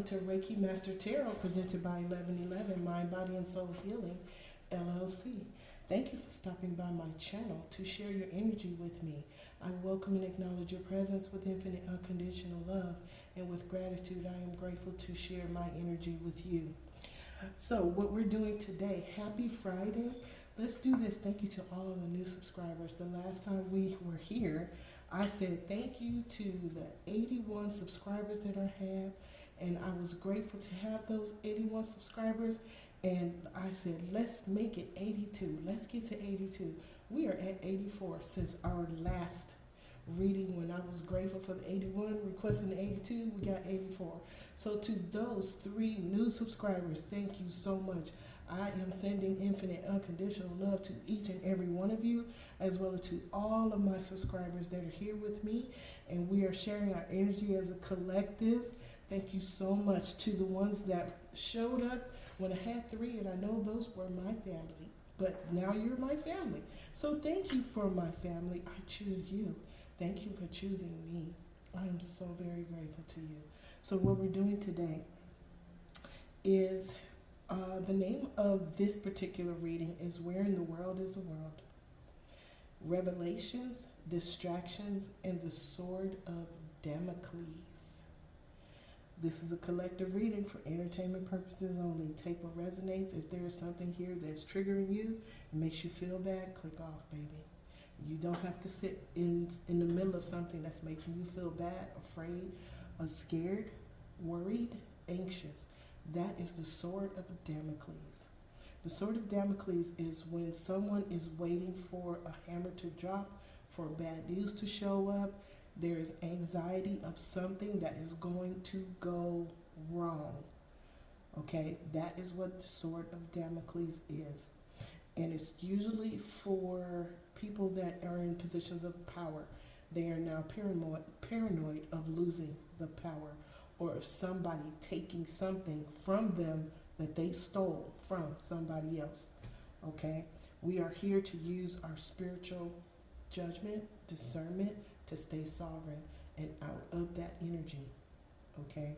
to Reiki Master Tarot presented by 1111 Mind, Body, and Soul Healing, LLC. Thank you for stopping by my channel to share your energy with me. I welcome and acknowledge your presence with infinite unconditional love, and with gratitude I am grateful to share my energy with you. So what we're doing today, happy Friday. Let's do this. Thank you to all of the new subscribers. The last time we were here, I said thank you to the 81 subscribers that I have, and I was grateful to have those 81 subscribers, and I said let's make it 82. Let's get to 82. We are at 84 since our last reading. When I was grateful for the 81, requesting the 82, we got 84. So to those 3 new subscribers, thank you so much. I am sending infinite unconditional love to each and every one of you, as well as to all of my subscribers that are here with me, and we are sharing our energy as a collective. Thank you so much to the ones that showed up when I had 3, and I know those were my family, but now you're my family. So thank you for my family. I choose you. Thank you for choosing me. I am so very grateful to you. So what we're doing today is the name of this particular reading is Where in the World is the World? Revelations, Distractions, and the Sword of Damocles. This is a collective reading for entertainment purposes only. Take what resonates. If there is something here that's triggering you and makes you feel bad, click off, baby. You don't have to sit in the middle of something that's making you feel bad, afraid, or scared, worried, anxious. That is the Sword of Damocles. The Sword of Damocles is when someone is waiting for a hammer to drop, for bad news to show up. There is anxiety of something that is going to go wrong. Okay, that is what the Sword of Damocles is. And it's usually for people that are in positions of power. They are now paranoid of losing the power, or of somebody taking something from them that they stole from somebody else. Okay? We are here to use our spiritual judgment, discernment, to stay sovereign and out of that energy. Okay?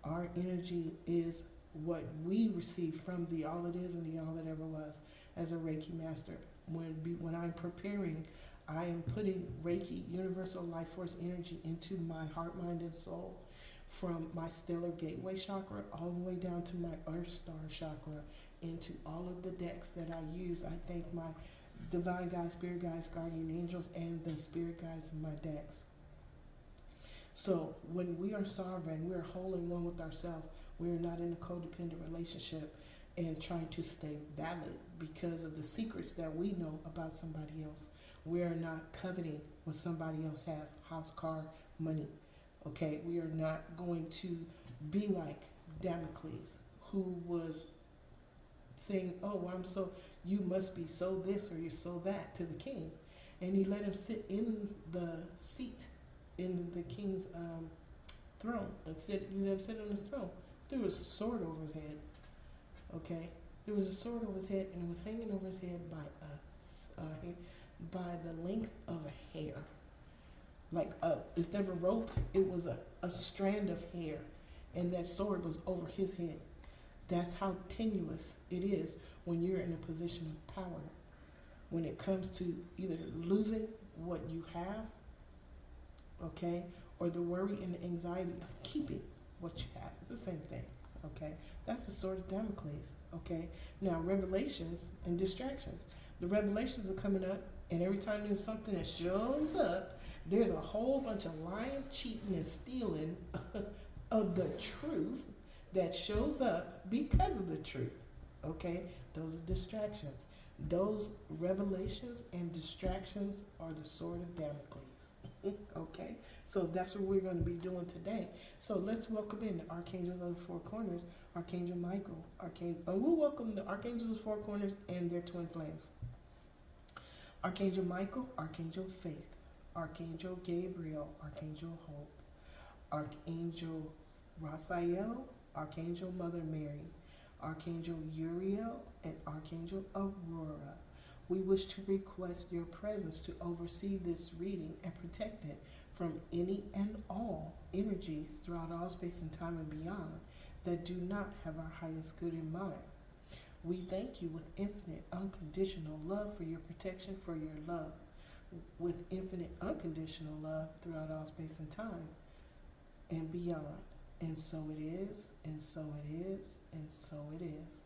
Our energy is what we receive from the all it is and the all it ever was as a Reiki master. When I'm preparing, I am putting Reiki, universal life force energy, into my heart, mind, and soul, from my stellar gateway chakra all the way down to my earth star chakra, into all of the decks that I use. I thank my divine guides, spirit guides, guardian angels, and the spirit guides in my decks. So when we are sovereign, we are whole and one with ourselves. We are not in a codependent relationship and trying to stay valid because of the secrets that we know about somebody else. We are not coveting what somebody else has, house, car, money. Okay, we are not going to be like Damocles, who was saying, oh, you must be so this or you're so that to the king. And he let him sit in the seat in the king's throne, and let him sit on his throne. There was a sword over his head. Okay, there was a sword over his head, and it was hanging over his head by the length of a hair. Like instead of a rope, it was a strand of hair, and that sword was over his head. That's how tenuous it is when you're in a position of power. When it comes to either losing what you have, okay, or the worry and the anxiety of keeping what you have. It's the same thing, okay? That's the Sword of Damocles, okay? Now, revelations and distractions. The revelations are coming up, and every time there's something that shows up, there's a whole bunch of lying, cheating, and stealing of the truth that shows up because of the truth, okay? Those are distractions. Those revelations and distractions are the Sword of Damocles, okay? So that's what we're going to be doing today. So let's welcome in the Archangels of the Four Corners, Archangel Michael, we'll welcome the Archangels of the Four Corners and their twin flames. Archangel Michael, Archangel Faith, Archangel Gabriel, Archangel Hope, Archangel Raphael, Archangel Mother Mary, Archangel Uriel, and Archangel Aurora. We wish to request your presence to oversee this reading and protect it from any and all energies throughout all space and time and beyond that do not have our highest good in mind. We thank you with infinite unconditional love for your protection, for your love, with infinite unconditional love throughout all space and time and beyond. And so it is, and so it is, and so it is.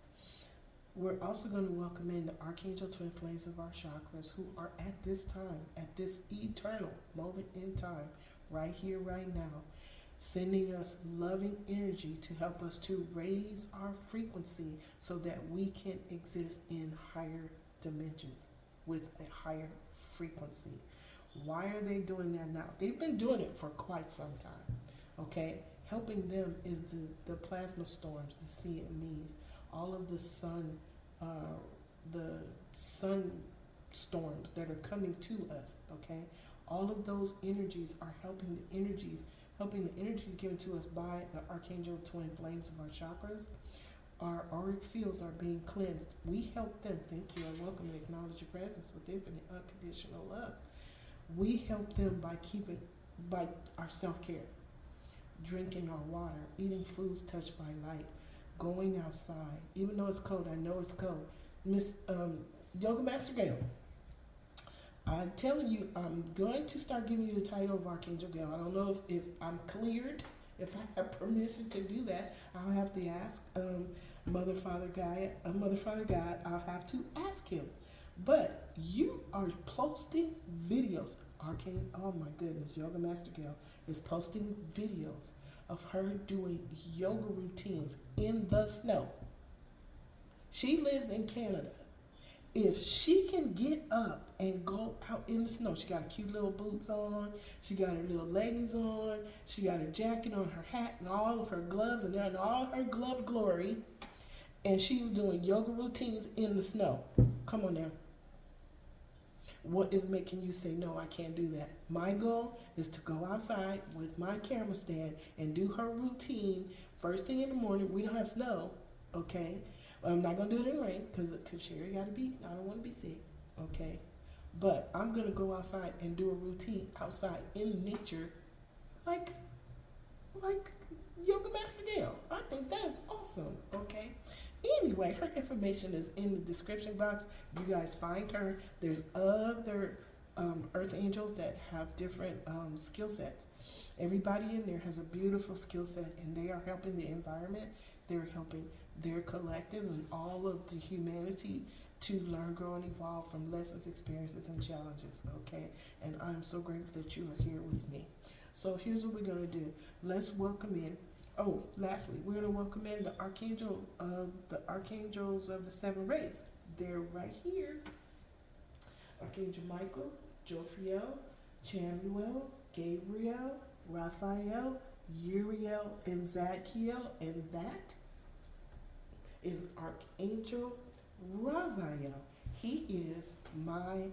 We're also going to welcome in the Archangel Twin Flames of our chakras, who are at this time, at this eternal moment in time, right here, right now, sending us loving energy to help us to raise our frequency so that we can exist in higher dimensions with a higher frequency. Why are they doing that now? They've been doing it for quite some time, okay? Helping them is the plasma storms, the CMEs, all of the sun storms that are coming to us, okay? All of those energies are helping the energies given to us by the Archangel Twin Flames of our chakras. Our auric fields are being cleansed. We help them. Thank you. I welcome and acknowledge your presence with infinite unconditional love. We help them by our self-care, drinking our water, eating foods touched by light, going outside. Even though it's cold, I know it's cold. Miss Yoga Master Gail, I'm telling you, I'm going to start giving you the title of Archangel Gail. I don't know if I'm cleared, if I have permission to do that. I'll have to ask Mother, Father, God. I'll have to ask him. But you are posting videos. Oh my goodness, Yoga Master Gail is posting videos of her doing yoga routines in the snow. She lives in Canada. If she can get up and go out in the snow, she got her cute little boots on, she got her little leggings on, she got her jacket on, her hat, and all of her gloves, and then all her glove glory, and she's doing yoga routines in the snow. Come on now. What is making you say, no, I can't do that? My goal is to go outside with my camera stand and do her routine first thing in the morning. We don't have snow, okay? I'm not going to do it in rain because Sherry got to be, I don't want to be sick, okay? But I'm going to go outside and do a routine outside in nature like Yoga Master Gail. I think that is awesome, okay? Anyway, her information is in the description box. You guys find her. There's other earth angels that have different skill sets. Everybody in there has a beautiful skill set, and they are helping the environment. They're helping their collectives and all of the humanity to learn, grow, and evolve from lessons, experiences, and challenges, okay? And I'm so grateful that you are here with me. So here's what we're going to do. Let's welcome in. Oh, lastly, we're going to welcome in the archangels of the seven rays. They're right here. Archangel Michael, Jophiel, Chamuel, Gabriel, Raphael, Uriel, and Zadkiel, and that is Archangel Raziel. He is my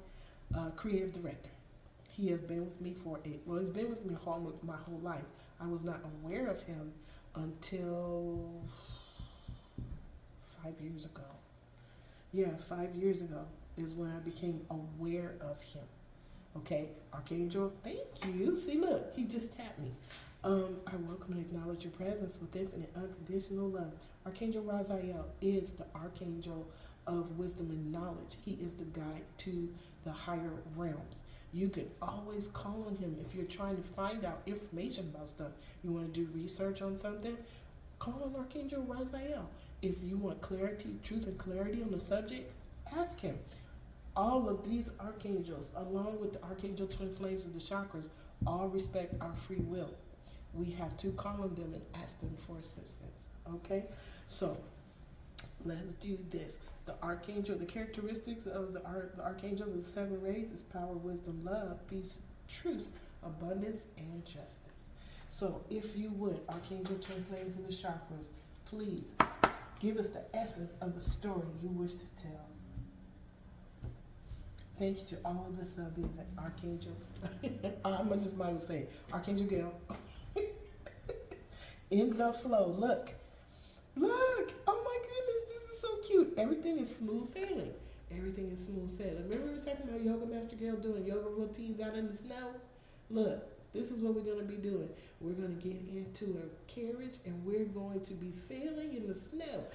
creative director. He has been with me he's been with me my whole life. I was not aware of him until 5 years ago. Yeah, 5 years ago is when I became aware of him. Okay, Archangel, thank you. See, look, he just tapped me. I welcome and acknowledge your presence with infinite unconditional love. Archangel Raziel is the archangel of wisdom and knowledge. He is the guide to the higher realms. You can always call on him if you're trying to find out information about stuff. You want to do research on something, call on Archangel Raziel. If you want clarity, truth, and clarity on the subject, ask him. All of these archangels, along with the Archangel Twin Flames of the chakras, all respect our free will. We have to call on them and ask them for assistance, okay? So, let's do this. The characteristics of the archangels of the seven rays is power, wisdom, love, peace, truth, abundance, and justice. So, if you would, Archangel Twin Flames in the chakras, please give us the essence of the story you wish to tell. Thank you to all of the subbies at Archangel. I just might as say Archangel Gail. In the flow. Look. Oh my goodness, this is so cute. Everything is smooth sailing. Everything is smooth sailing. Remember we were talking about Yoga Master Gail doing yoga routines out in the snow? Look, This is what we're going to be doing. We're going to get into a carriage and we're going to be sailing in the snow.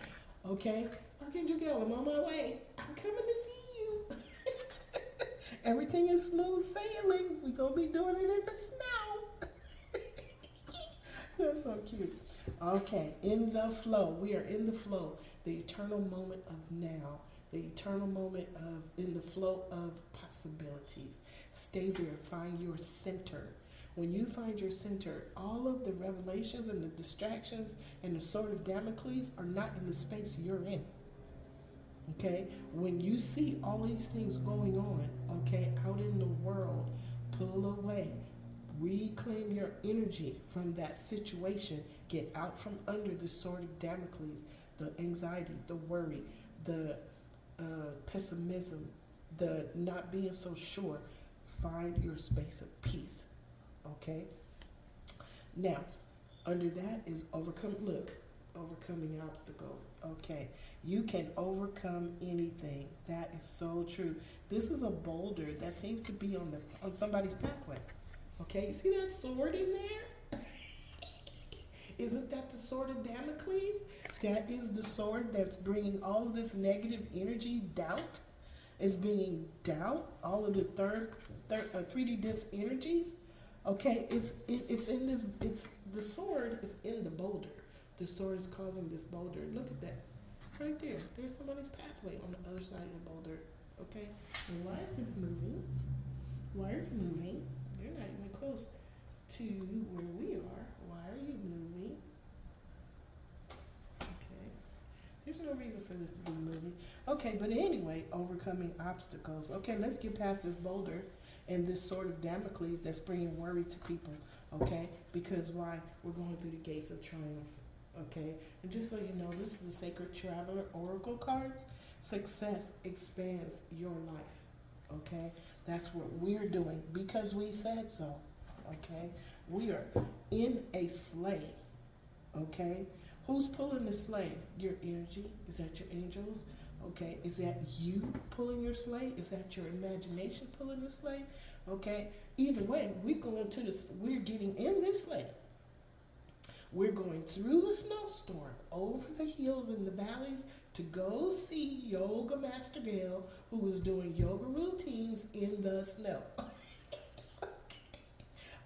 Okay? Archangel Gail, I'm on my way. I'm coming to see you. Everything is smooth sailing. We're going to be doing it in the snow. That's so cute. Okay, in the flow. We are in the flow. The eternal moment of now. The eternal moment of in the flow of possibilities. Stay there. Find your center. When you find your center, all of the revelations and the distractions and the sword of Damocles are not in the space you're in. Okay? When you see all these things going on, okay, out in the world, pull away. Reclaim your energy from that situation. Get out from under the sword of Damocles, the anxiety, the worry, the pessimism, the not being so sure. Find your space of peace. Okay? Now, under that is overcoming obstacles. Okay? You can overcome anything. That is so true. This is a boulder that seems to be on somebody's pathway. Okay? You see that sword in there? Isn't that the sword of Damocles? That is the sword that's bringing all of this negative energy, doubt. Is bringing doubt, all of the 3D disc energies. Okay, it's in this. It's the sword is in the boulder. The sword is causing this boulder. Look at that, right there. There's somebody's pathway on the other side of the boulder. Okay, and why is this moving? Why are you moving? You're not even close to where we are. Why are you moving? Okay, there's no reason for this to be moving. Okay, but anyway, overcoming obstacles. Okay, let's get past this boulder and this sword of Damocles that's bringing worry to people. Okay, because why? We're going through the gates of triumph. Okay, and just so you know, this is the Sacred Traveler Oracle cards. Success expands your life. Okay, that's what we're doing because we said so. Okay, we are in a sleigh. Okay, who's pulling the sleigh? Your energy. Is that your angels? Okay, is that you pulling your sleigh? Is that your imagination pulling the sleigh? Okay, either way, we're getting in this sleigh. We're going through the snowstorm, over the hills and the valleys to go see Yoga Master Gail, who is doing yoga routines in the snow.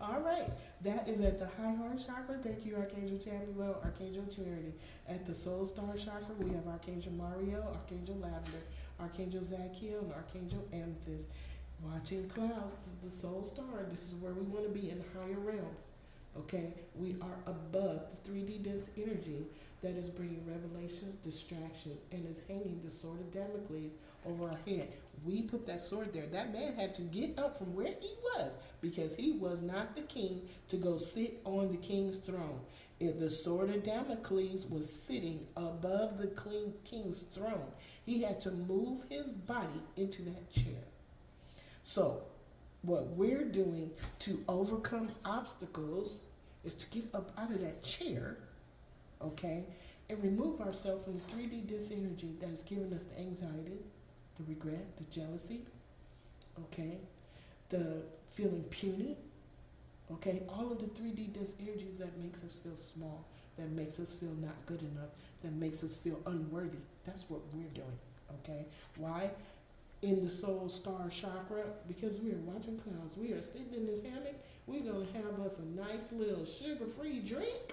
All right, that is at the High Heart Chakra. Thank you, Archangel Chamuel, Archangel Charity. At the Soul Star Chakra, we have Archangel Mario, Archangel Lavender, Archangel Zachiel, and Archangel Amethyst. Watching clouds, this is the Soul Star. This is where we want to be in higher realms. Okay, we are above the 3D dense energy that is bringing revelations, distractions, and is hanging the sword of Damocles over our head. We put that sword there. That man had to get up from where he was because he was not the king to go sit on the king's throne. The sword of Damocles was sitting above the king's throne. He had to move his body into that chair. So, what we're doing to overcome obstacles is to get up out of that chair, okay, and remove ourselves from the 3D disc energy that is giving us the anxiety, the regret, the jealousy, okay, the feeling puny, okay, all of the 3D disc energies that makes us feel small, that makes us feel not good enough, that makes us feel unworthy. That's what we're doing, okay? Why? In the Soul Star Chakra, because we are watching clouds. We are sitting in this hammock. We're going to have us a nice little sugar-free drink.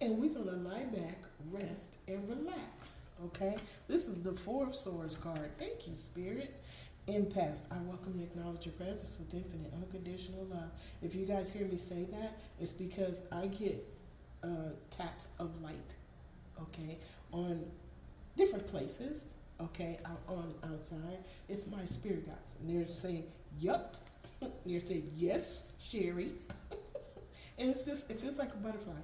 And we're going to lie back, rest, and relax. Okay? This is the Four of Swords card. Thank you, Spirit. Impasse. I welcome and acknowledge your presence with infinite, unconditional love. If you guys hear me say that, it's because I get taps of light, okay, on different places. Okay, out on outside, it's my spirit guides, and they're saying, "Yup," they're saying, "Yes, Sherry," and it feels like a butterfly.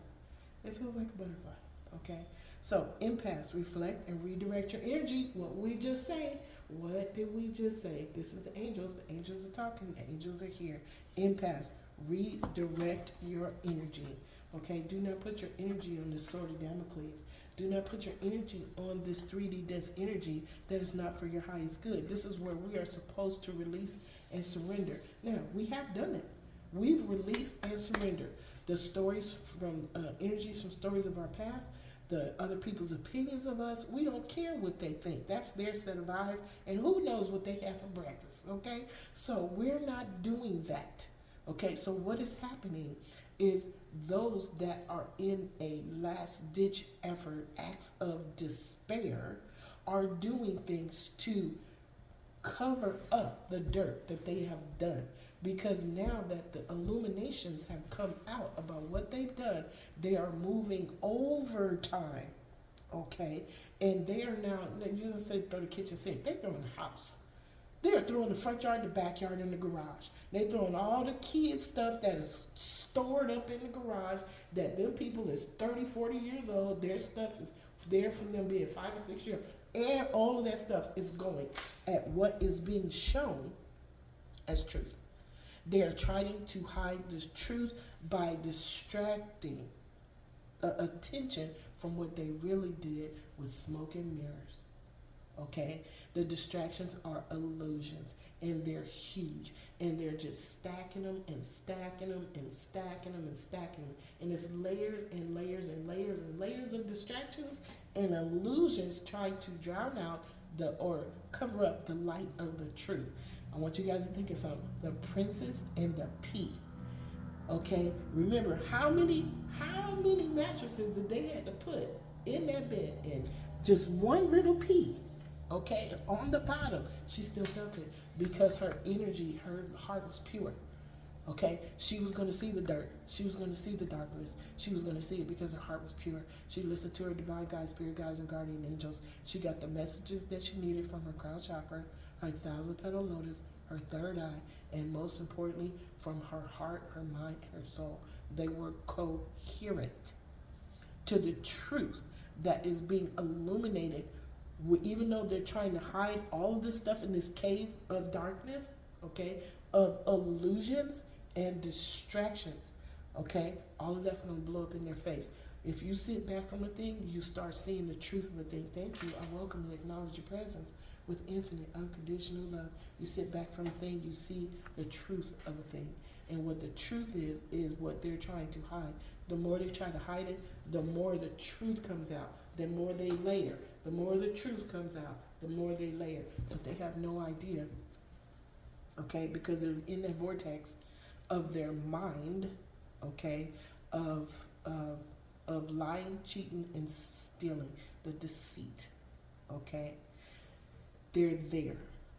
It feels like a butterfly. Okay, so impasse, reflect, and redirect your energy. What we just say? What did we just say? This is the angels. The angels are talking. The angels are here. Impasse, redirect your energy. Okay, do not put your energy on the sword of Damocles. Do not put your energy on this 3D disc energy that is not for your highest good. This is where we are supposed to release and surrender. Now, we have done it. We've released and surrendered the stories from energies from stories of our past, the other people's opinions of us. We don't care what they think. That's their set of eyes, and who knows what they have for breakfast, okay? So we're not doing that, okay? So what is happening is those that are in a last-ditch effort, acts of despair, are doing things to cover up the dirt that they have done, because now that the illuminations have come out about what they've done, they are moving overtime, okay? And they are now, you don't say throw the kitchen sink, they're throwing the house. They're throwing the front yard, the backyard, and the garage. They're throwing all the kids' stuff that is stored up in the garage, that them people is 30, 40 years old, their stuff is there from them being 5 or 6 years. And all of that stuff is going at what is being shown as truth. They are trying to hide this truth by distracting attention from what they really did with smoke and mirrors. Okay? The distractions are illusions, and they're huge, and they're just stacking them and stacking them and stacking them and stacking them. And it's layers and layers and layers and layers of distractions and illusions trying to drown out or cover up the light of the truth. I want you guys to think of something. The princess and the pea. Okay? Remember, how many mattresses did they have to put in that bed? And just one little pea, okay, on the bottom, she still felt it because her energy, her heart was pure. Okay, she was going to see the dirt. She was going to see the darkness. She was going to see it because her heart was pure. She listened to her divine guides, spirit guides, and guardian angels. She got the messages that she needed from her crown chakra, her 1,000-petal lotus, her third eye, and most importantly, from her heart, her mind, and her soul. They were coherent to the truth that is being illuminated. Even though they're trying to hide all of this stuff in this cave of darkness, okay, of illusions and distractions, okay, all of that's going to blow up in their face. If you sit back from a thing, you start seeing the truth of a thing. Thank you. I welcome and acknowledge your presence with infinite, unconditional love. You sit back from a thing, you see the truth of a thing. And what the truth is what they're trying to hide. The more they try to hide it, the more the truth comes out. The more they layer. The more the truth comes out, the more they layer. But they have no idea, okay, because they're in the vortex of their mind, okay, of lying, cheating, and stealing, the deceit, okay? They're there.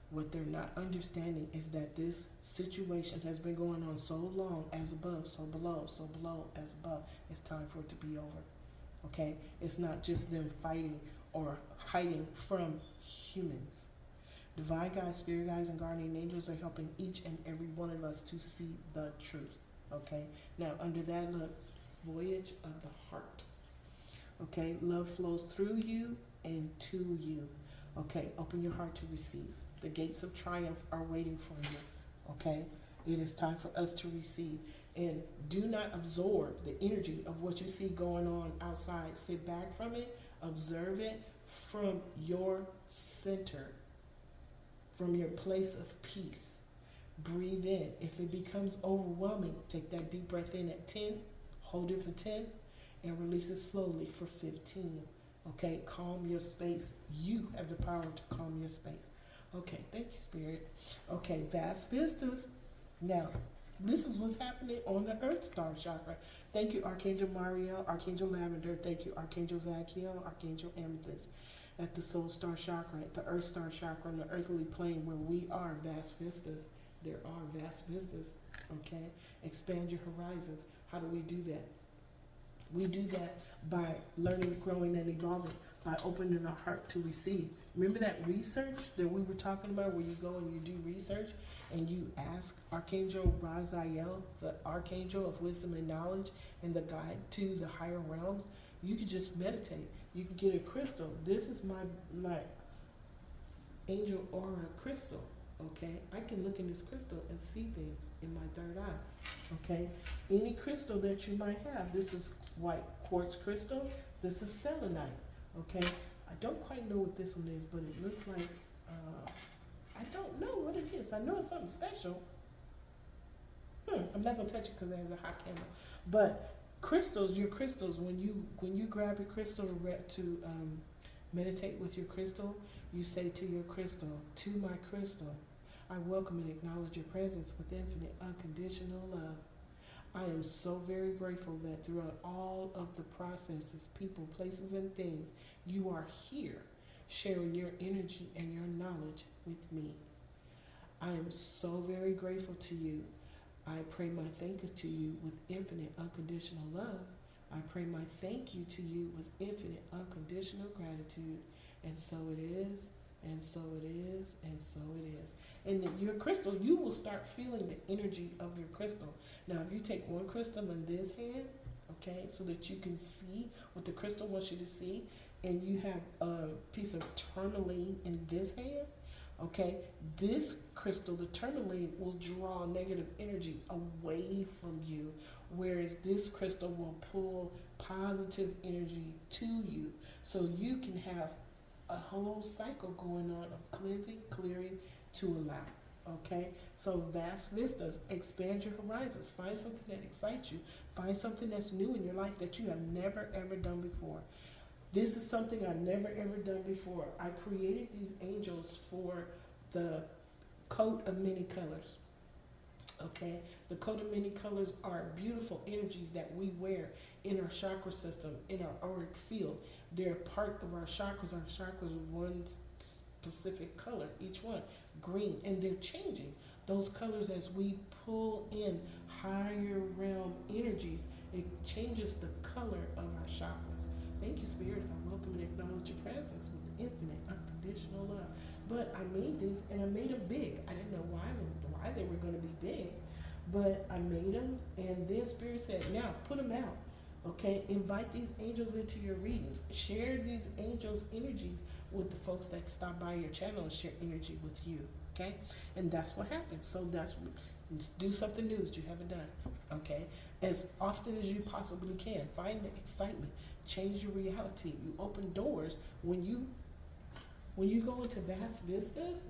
What they're not understanding is that this situation has been going on so long, as above, so below, as above. It's time for it to be over, okay? It's not just them fighting or hiding from humans. Divine guides, spirit guides, and guardian angels are helping each and every one of us to see the truth, okay? Now, under that, look, voyage of the heart, okay? Love flows through you and to you, okay? Open your heart to receive. The gates of triumph are waiting for you, okay? It is time for us to receive. And do not absorb the energy of what you see going on outside. Sit back from it, observe it from your center, from your place of peace. Breathe in. If it becomes overwhelming, take that deep breath in at 10, hold it for 10, and release it slowly for 15. Okay, calm your space. You have the power to calm your space. Okay, thank you, Spirit. Okay, vast vistas. Now, this is what's happening on the Earth Star Chakra. Thank you, Archangel Mariel, Archangel Lavender. Thank you, Archangel Zachiel, Archangel Amethyst. At the Soul Star Chakra, at the Earth Star Chakra, on the earthly plane where we are vast vistas. There are vast vistas, okay? Expand your horizons. How do we do that? We do that by learning, growing, and evolving, by opening our heart to receive. Remember that research that we were talking about, where you go and you do research and you ask Archangel Raziel, the Archangel of wisdom and knowledge and the guide to the higher realms? You can just meditate. You can get a crystal. This is my angel aura crystal, okay? I can look in this crystal and see things in my third eye, okay? Any crystal that you might have. This is white quartz crystal. This is selenite, okay? I don't quite know what this one is, but it looks like, I don't know what it is. I know it's something special. I'm not gonna touch it because it has a hot candle. But crystals, your crystals, when you grab your crystal to meditate with your crystal, you say to your crystal, to my crystal, I welcome and acknowledge your presence with infinite unconditional love. I am so very grateful that throughout all of the processes, people, places, and things, you are here sharing your energy and your knowledge with me. I am so very grateful to you. I pray my thank you to you with infinite unconditional love. I pray my thank you to you with infinite unconditional gratitude. And so it is, and so it is, and so it is. And your crystal, you will start feeling the energy of your crystal. Now, if you take one crystal in this hand, okay, so that you can see what the crystal wants you to see, and you have a piece of tourmaline in this hand, okay, this crystal, the tourmaline, will draw negative energy away from you, whereas this crystal will pull positive energy to you, so you can have a whole cycle going on of cleansing, clearing to allow. Okay, so vast vistas, expand your horizons, find something that excites you, find something that's new in your life that you have never ever done before. This is something I've never ever done before. I created these angels for the coat of many colors. Okay, the coat of many colors are beautiful energies that we wear in our chakra system, in our auric field. They're part of our chakras. Our chakras are one specific color, each one, green, and they're changing those colors as we pull in higher realm energies. It changes the color of our chakras. Thank you, Spirit. I welcome and acknowledge your presence with infinite, unconditional love. But I made these, and I made them big. I didn't know why they were going to be big, but I made them, and then Spirit said, now put them out. Okay, invite these angels into your readings. Share these angels' energies with the folks that stop by your channel and share energy with you. Okay, and that's what happens. So do something new that you haven't done. Okay, as often as you possibly can. Find the excitement. Change your reality. You open doors when you go into vast vistas.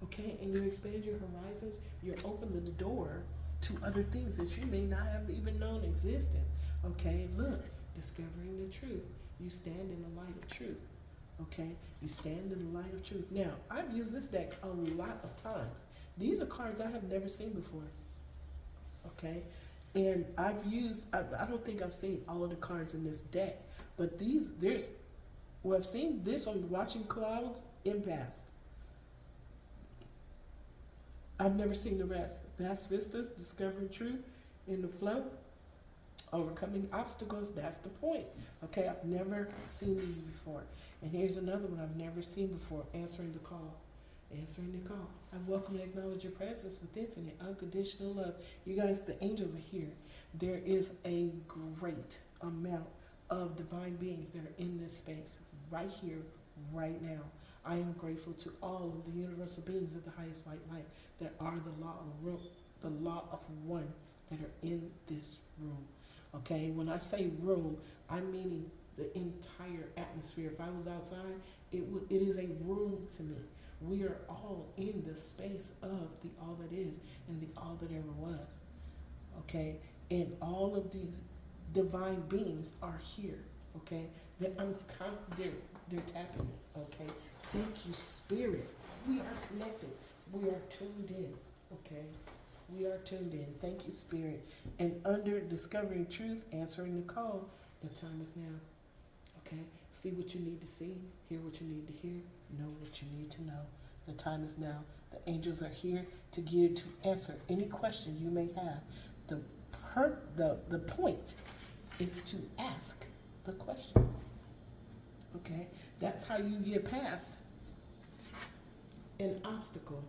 Okay, and you expand your horizons. You're opening the door to other things that you may not have even known existed. Okay, look, discovering the truth. You stand in the light of truth. Okay, you stand in the light of truth. Now, I've used this deck a lot of times. These are cards I have never seen before. Okay, and I don't think I've seen all of the cards in this deck, but I've seen this on Watching Clouds in past. I've never seen the rest. Vast vistas, discovering truth in the flow, overcoming obstacles, that's the point. Okay, I've never seen these before. And here's another one I've never seen before, answering the call. Answering the call. I welcome and acknowledge your presence with infinite, unconditional love. You guys, the angels are here. There is a great amount of divine beings that are in this space, right here, right now. I am grateful to all of the universal beings of the highest white light that are the law of one that are in this room. Okay, when I say room, I'm meaning the entire atmosphere. If I was outside, it is a room to me. We are all in the space of the all that is and the all that ever was. Okay, and all of these divine beings are here. Okay, that I'm constantly they're tapping me. Okay, thank you, Spirit. We are connected. We are tuned in. Okay, we are tuned in. Thank you, Spirit. And under discovering truth, answering the call, the time is now. Okay, see what you need to see, hear what you need to hear, know what you need to know. The time is now. The angels are here to answer any question you may have. The point is to ask the question. Okay, that's how you get past an obstacle,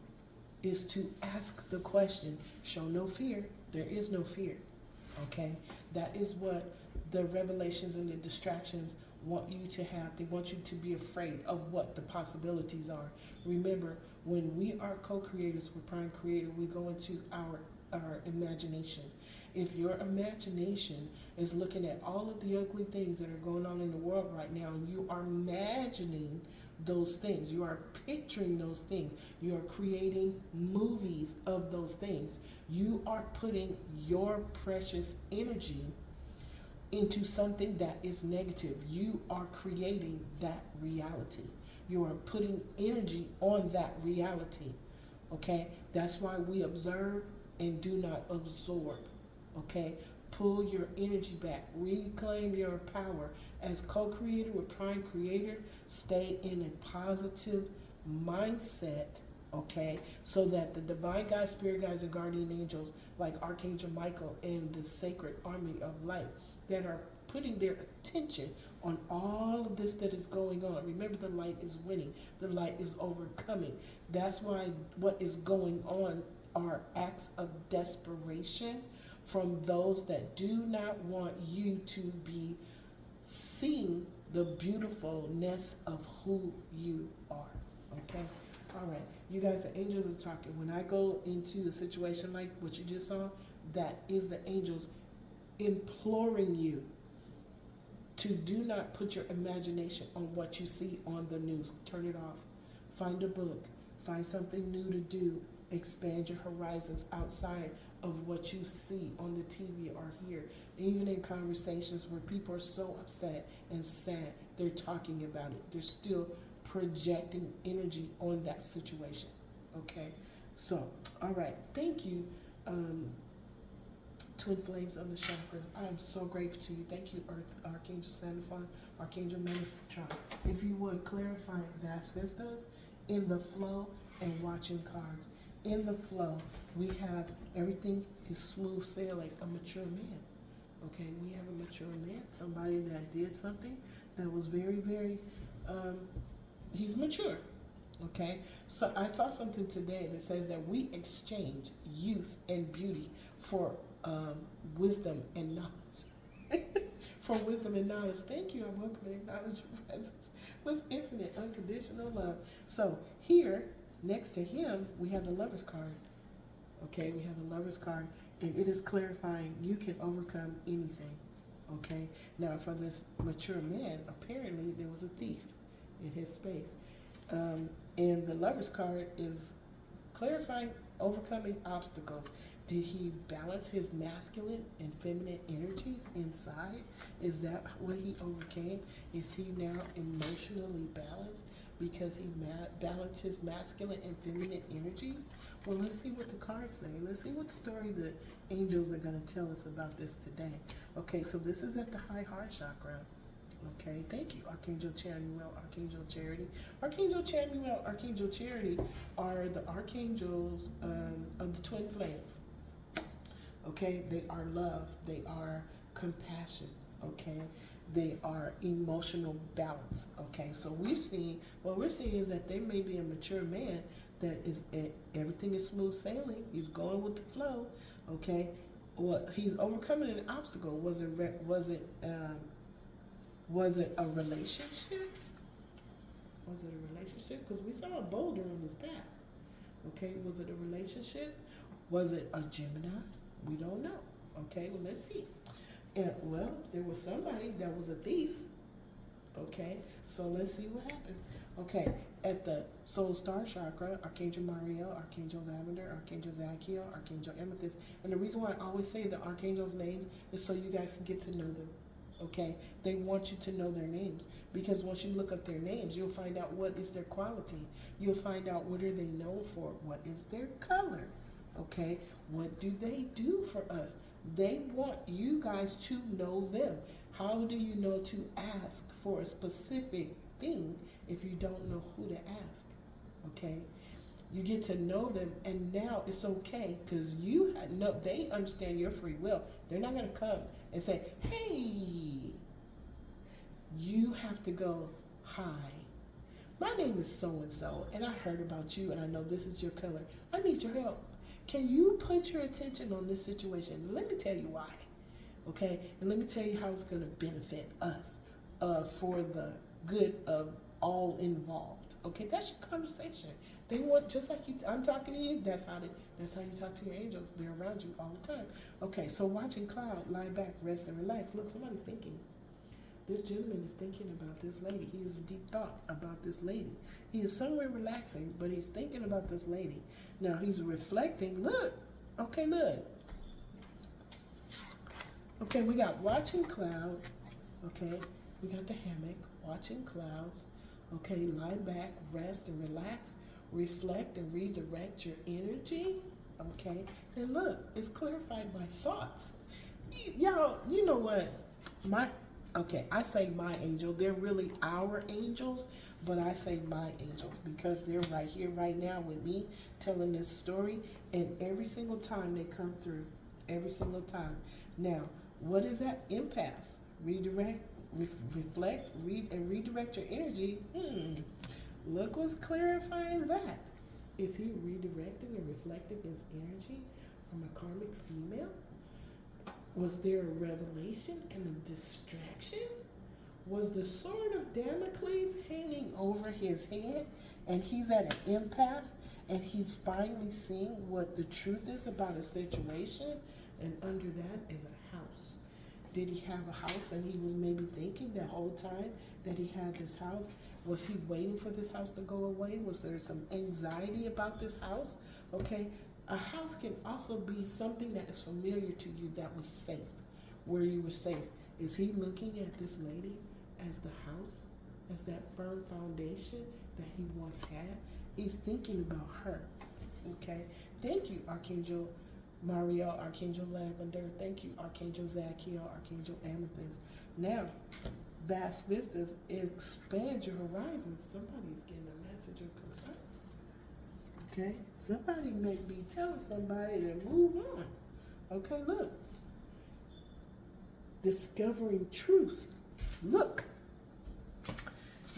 is to ask the question. Show no fear. There is no fear. Okay, that is what the revelations and the distractions want you to have. They want you to be afraid of what the possibilities are. Remember, when we are co-creators with Prime Creator, we go into our our imagination. If your imagination is looking at all of the ugly things that are going on in the world right now, and you are imagining those things, you are picturing those things, you are creating movies of those things, you are putting your precious energy into something that is negative. You are creating that reality. You are putting energy on that reality. Okay? That's why we observe and do not absorb. Okay? Pull your energy back. Reclaim your power. As co-creator with Prime Creator, stay in a positive mindset, okay? So that the divine guides, spirit guides, and guardian angels like Archangel Michael and the sacred army of light that are putting their attention on all of this that is going on. Remember, the light is winning. The light is overcoming. That's why what is going on are acts of desperation from those that do not want you to be seeing the beautifulness of who you are. Okay? All right. You guys, the angels are talking. When I go into a situation like what you just saw, that is the angels imploring you to do not put your imagination on what you see on the news. Turn it off. Find a book. Find something new to do. Expand your horizons outside of what you see on the TV or here. Even in conversations where people are so upset and sad, they're talking about it. They're still projecting energy on that situation. Okay? So, all right. Thank you, Twin Flames of the Chakras. I am so grateful to you. Thank you, Earth, Archangel Sandalphon, Archangel Metatron. If you would clarify Vast Vistas in the flow and watching cards. In the flow, we have everything is smooth sailing, a mature man. Okay, we have a mature man, somebody that did something that was very, very, he's mature. Okay, so I saw something today that says that we exchange youth and beauty for wisdom and knowledge. For wisdom and knowledge. Thank you. I welcome and acknowledge your presence with infinite, unconditional love. So here, next to him, we have the Lover's card. Okay, we have the Lover's card, and it is clarifying you can overcome anything. Okay, now for this mature man, apparently there was a thief in his space. And the Lover's card is clarifying overcoming obstacles. Did he balance his masculine and feminine energies inside? Is that what he overcame? Is he now emotionally balanced because he balanced his masculine and feminine energies? Well, let's see what the cards say. Let's see what story the angels are going to tell us about this today. Okay, so this is at the high heart chakra. Okay, thank you, Archangel Chamuel, Archangel Charity. Archangel Chamuel, Archangel Charity are the archangels of the twin flames. Okay, they are love, they are compassion, okay, they are emotional balance. Okay, so what we're seeing is that there may be a mature man that is everything is smooth sailing, he's going with the flow. Okay, he's overcoming an obstacle. Was it a relationship? Was it a relationship? Because we saw a boulder on his path. Okay, was it a relationship? Was it a Gemini? We don't know. Okay, well, let's see. And, well, there was somebody that was a thief. Okay, so let's see what happens. Okay, at the Soul Star Chakra, Archangel Mariel, Archangel Lavender, Archangel Zachiel, Archangel Amethyst. And the reason why I always say the archangels' names is so you guys can get to know them. Okay, they want you to know their names, because once you look up their names, you'll find out what is their quality. You'll find out what are they known for, what is their color. Okay, what do they do for us? They want you guys to know them. How do you know to ask for a specific thing if you don't know who to ask? Okay, you get to know them, and now it's okay because they understand your free will. They're not going to come and say, hey, you have to go, hi, my name is so-and-so, and I heard about you, and I know this is your color. I need your help. Can you put your attention on this situation? Let me tell you why, okay? And let me tell you how it's going to benefit us for the good of all involved. Okay, that's your conversation. They want, just like you, I'm talking to you. That's how you talk to your angels. They're around you all the time. Okay, so watching cloud, lie back, rest, and relax. Look, somebody's thinking. This gentleman is thinking about this lady. He is in deep thought about this lady. He is somewhere relaxing, but he's thinking about this lady. Now he's reflecting. Look, okay, look. Okay, we got watching clouds. Okay, we got the hammock, watching clouds. Okay, lie back, rest and relax, reflect and redirect your energy. Okay, and look, it's clarified by thoughts. Y'all, you know what? I say my angel. They're really our angels, but I say my angels because they're right here, right now with me telling this story, and every single time they come through, every single time. Now, what is that? Impasse. Redirect, reflect, and redirect your energy. Look what's clarifying that. Is he redirecting and reflecting his energy from a karmic female? Was there a revelation and a distraction? Was the sword of Damocles hanging over his head and he's at an impasse and he's finally seeing what the truth is about a situation, and under that is a house? Did he have a house and he was maybe thinking the whole time that he had this house? Was he waiting for this house to go away? Was there some anxiety about this house? Okay, a house can also be something that is familiar to you that was safe, where you were safe. Is he looking at this lady as the house, as that firm foundation that he once had? He's thinking about her. Okay, thank you, Archangel Mario, Archangel Lavender. Thank you, Archangel Zachiel, Archangel Amethyst. Now, vast vistas, expand your horizons. Somebody's getting a message of concern. Okay, somebody may be telling somebody to move on. Okay, look. Discovering truth. Look.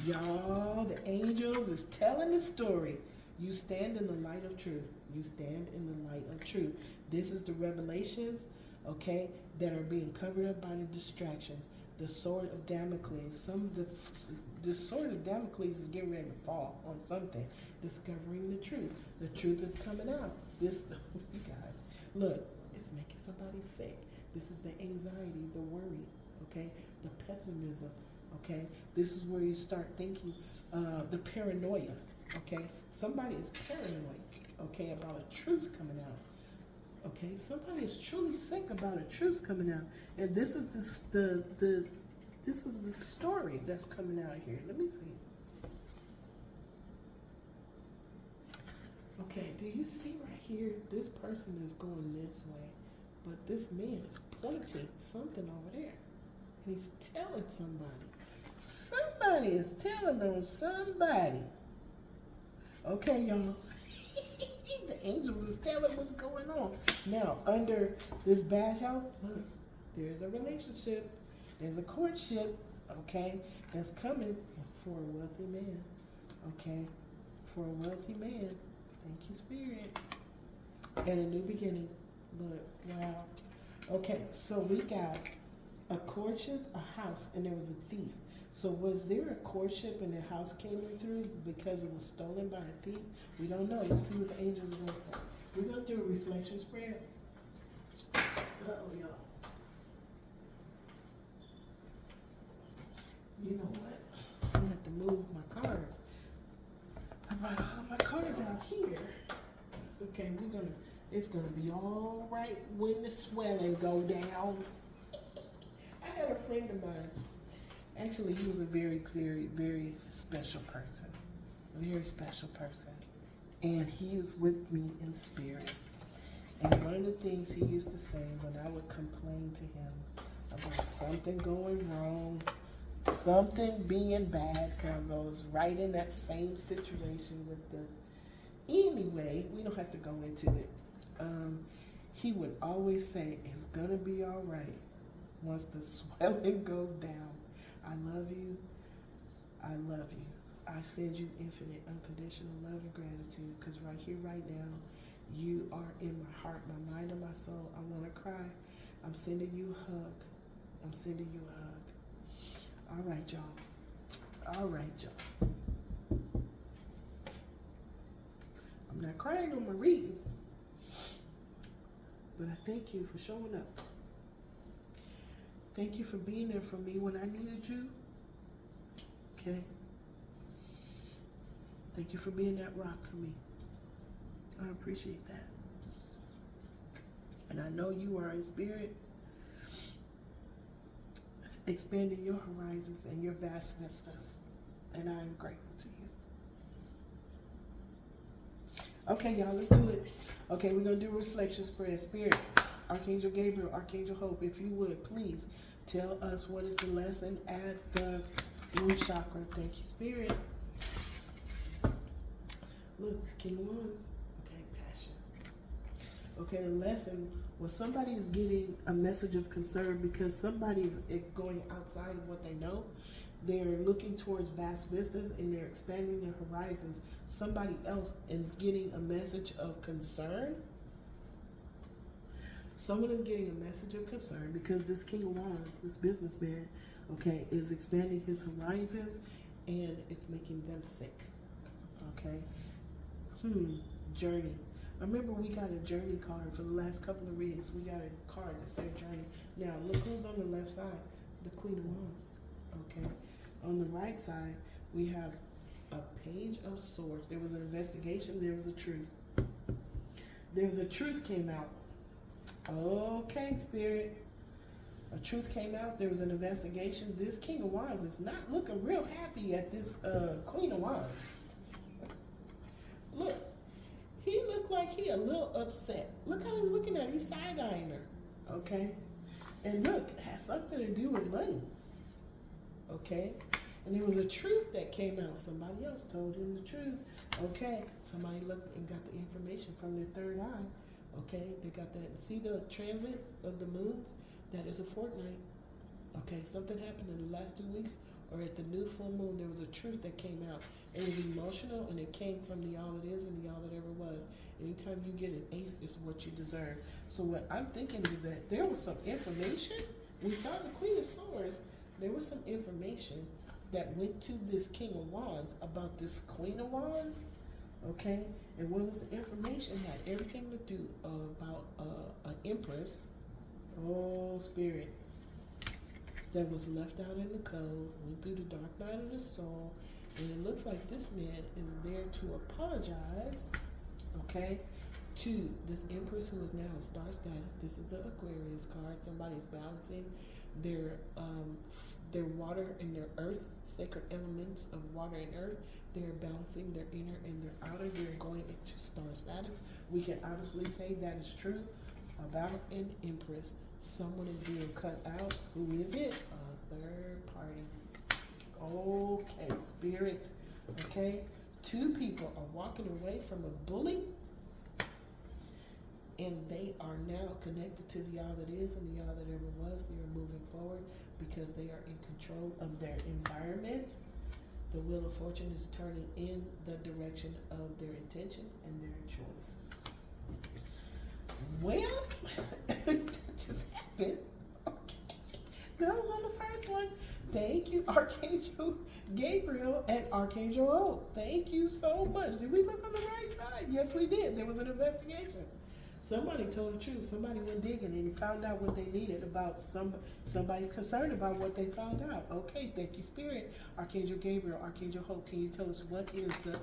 Y'all, the angels is telling the story. You stand in the light of truth. You stand in the light of truth. This is the revelations, okay, that are being covered up by the distractions. The sword of Damocles. The sword of Damocles is getting ready to fall on something. Discovering the truth. The truth is coming out. This, you guys, look, it's making somebody sick. This is the anxiety, the worry, okay, the pessimism, okay. This is where you start thinking, the paranoia, okay. Somebody is paranoid, okay, about a truth coming out. Okay, somebody is truly sick about a truth coming out, and this is this is the story that's coming out here. Let me see. Okay, do you see right here? This person is going this way, but this man is pointing something over there, and he's telling somebody. Somebody is telling on somebody. Okay, y'all. The angels is telling what's going on. Now, under this bad health, look, there's a relationship, there's a courtship, okay, that's coming for a wealthy man, okay, for a wealthy man. Thank you, Spirit. And a new beginning. Look, wow. Okay, so we got a courtship, a house, and there was a thief. So was there a courtship and the house came through because it was stolen by a thief? We don't know. Let's see what the angels are going to say. We're going to do a reflection spread. Uh-oh, y'all. You know what? I'm going to have to move my cards. I brought all of my cards out here. That's okay. It's gonna be all right when the swelling go down. I had a friend of mine. Actually, he was a very, very, very special person. A very special person. And he is with me in spirit. And one of the things he used to say when I would complain to him about something going wrong, something being bad, because I was right in that same situation with the... Anyway, we don't have to go into it. He would always say, it's going to be all right once the swelling goes down. I love you. I love you. I send you infinite, unconditional love and gratitude, because right here, right now, you are in my heart, my mind, and my soul. I want to cry. I'm sending you a hug. I'm sending you a hug. All right, y'all. All right, y'all. I'm not crying on my reading, but I thank you for showing up. Thank you for being there for me when I needed you. Okay? Thank you for being that rock for me. I appreciate that. And I know you are in spirit, expanding your horizons and your vast vistas. And I am grateful to you. Okay, y'all, let's do it. Okay, we're going to do reflections prayer. Spirit, Archangel Gabriel, Archangel Hope, if you would, please tell us what is the lesson at the root chakra. Thank you, Spirit. Look, King of Wands. Okay, passion. Okay, the lesson was somebody's getting a message of concern because somebody's going outside of what they know. They're looking towards vast vistas and they're expanding their horizons. Somebody else is getting a message of concern. Someone is getting a message of concern because this King of Wands, this businessman, okay, is expanding his horizons and it's making them sick. Okay. Journey. I remember we got a journey card for the last couple of readings. We got a card that said journey. Now, look who's on the left side. The Queen of Wands. Okay. On the right side, we have a Page of Swords. There was an investigation. There was a truth. There was a truth came out. Okay, Spirit. A truth came out. There was an investigation. This King of Wands is not looking real happy at this Queen of Wands. Look, he looked like he a little upset. Look how he's looking at her. He's side-eyeing her. Okay? And look, it has something to do with money. Okay? And there was a truth that came out. Somebody else told him the truth. Okay? Somebody looked and got the information from their third eye. Okay? They got that. See the transit of the moons? That is a fortnight. Okay? Something happened in the last 2 weeks or at the new full moon. There was a truth that came out. It was emotional and it came from the all it is and the all it ever was. Anytime you get an ace, it's what you deserve. So what I'm thinking is that there was some information. We saw the Queen of Swords. There was some information that went to this King of Wands about this Queen of Wands. Okay? And what was the information? Had everything to do about an empress. Oh, Spirit. That was left out in the cold, went through the dark night of the soul, and it looks like this man is there to apologize, okay, to this Empress who is now in star status. This is the Aquarius card. Somebody's balancing their water and their earth, sacred elements of water and earth. They're balancing their inner and their outer. They're going into star status. We can honestly say that is true about an Empress. Someone is being cut out. Who is it? A third party. Okay, Spirit. Okay, 2 people are walking away from a bully, and they are now connected to the all that is and the all that ever was. They are moving forward because they are in control of their environment. The wheel of fortune is turning in the direction of their intention and their choice. Well, that just happened. Okay. That was on the first one. Thank you, Archangel Gabriel and Archangel Hope. Thank you so much. Did we look on the right side? Yes, we did. There was an investigation. Somebody told the truth. Somebody went digging and found out what they needed about somebody's concerned about what they found out. Okay, thank you, Spirit. Archangel Gabriel, Archangel Hope. Can you tell us what is the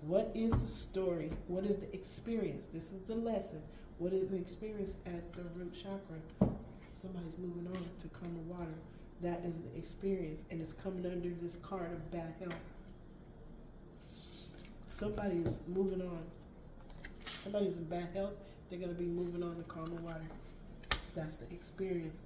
what is the story? What is the experience? This is the lesson. What is the experience at the root chakra? Somebody's moving on to calmer water. That is the experience, and it's coming under this card of bad health. Somebody's moving on. Somebody's in bad health. They're going to be moving on to calmer water. That's the experience.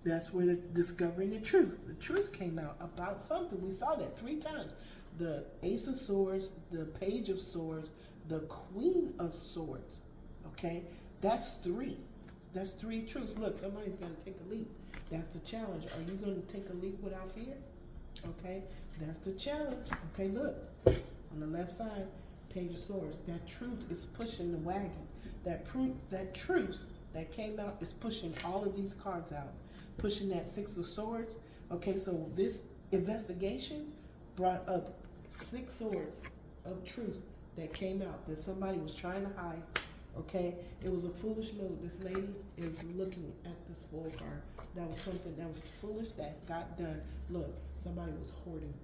That's where they're discovering the truth. The truth came out about something. We saw that 3 times. The Ace of Swords, the Page of Swords, the Queen of Swords. Okay? That's 3. That's 3 truths. Look, somebody's got to take a leap. That's the challenge. Are you going to take a leap without fear? Okay? That's the challenge. Okay, look. On the left side, Page of Swords. That truth is pushing the wagon. That truth that came out is pushing all of these cards out. Pushing that 6 of Swords. Okay, so this Investigation brought up 6 swords of truth that came out that somebody was trying to hide. Okay, it was a foolish move. This lady is looking at this Fool card. That was something that was foolish that got done. Look, somebody was hoarding.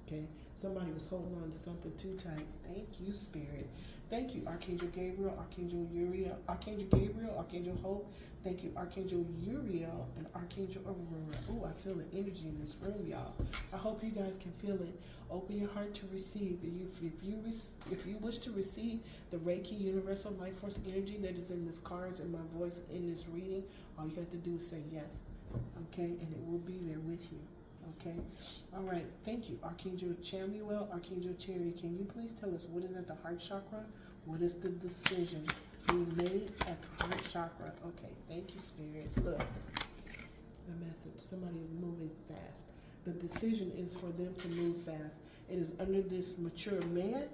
Okay, somebody was holding on to something too tight. Thank you, Spirit. Thank you, Archangel Gabriel, Archangel Uriel, Archangel Gabriel, Archangel Hope. Thank you, Archangel Uriel and Archangel Aurora. Oh, I feel the energy in this room, y'all. I hope you guys can feel it. Open your heart to receive. If you wish to receive the Reiki Universal Life Force energy that is in this cards and my voice in this reading, all you have to do is say yes. Okay, and it will be there with you. Okay, all right. Thank you, Archangel Chamuel, Archangel Charity. Can you please tell us what is at the heart chakra? What is the decision being made at the heart chakra? Okay, thank you, Spirit. Look, the message. Somebody is moving fast. The decision is for them to move fast. It is under this mature man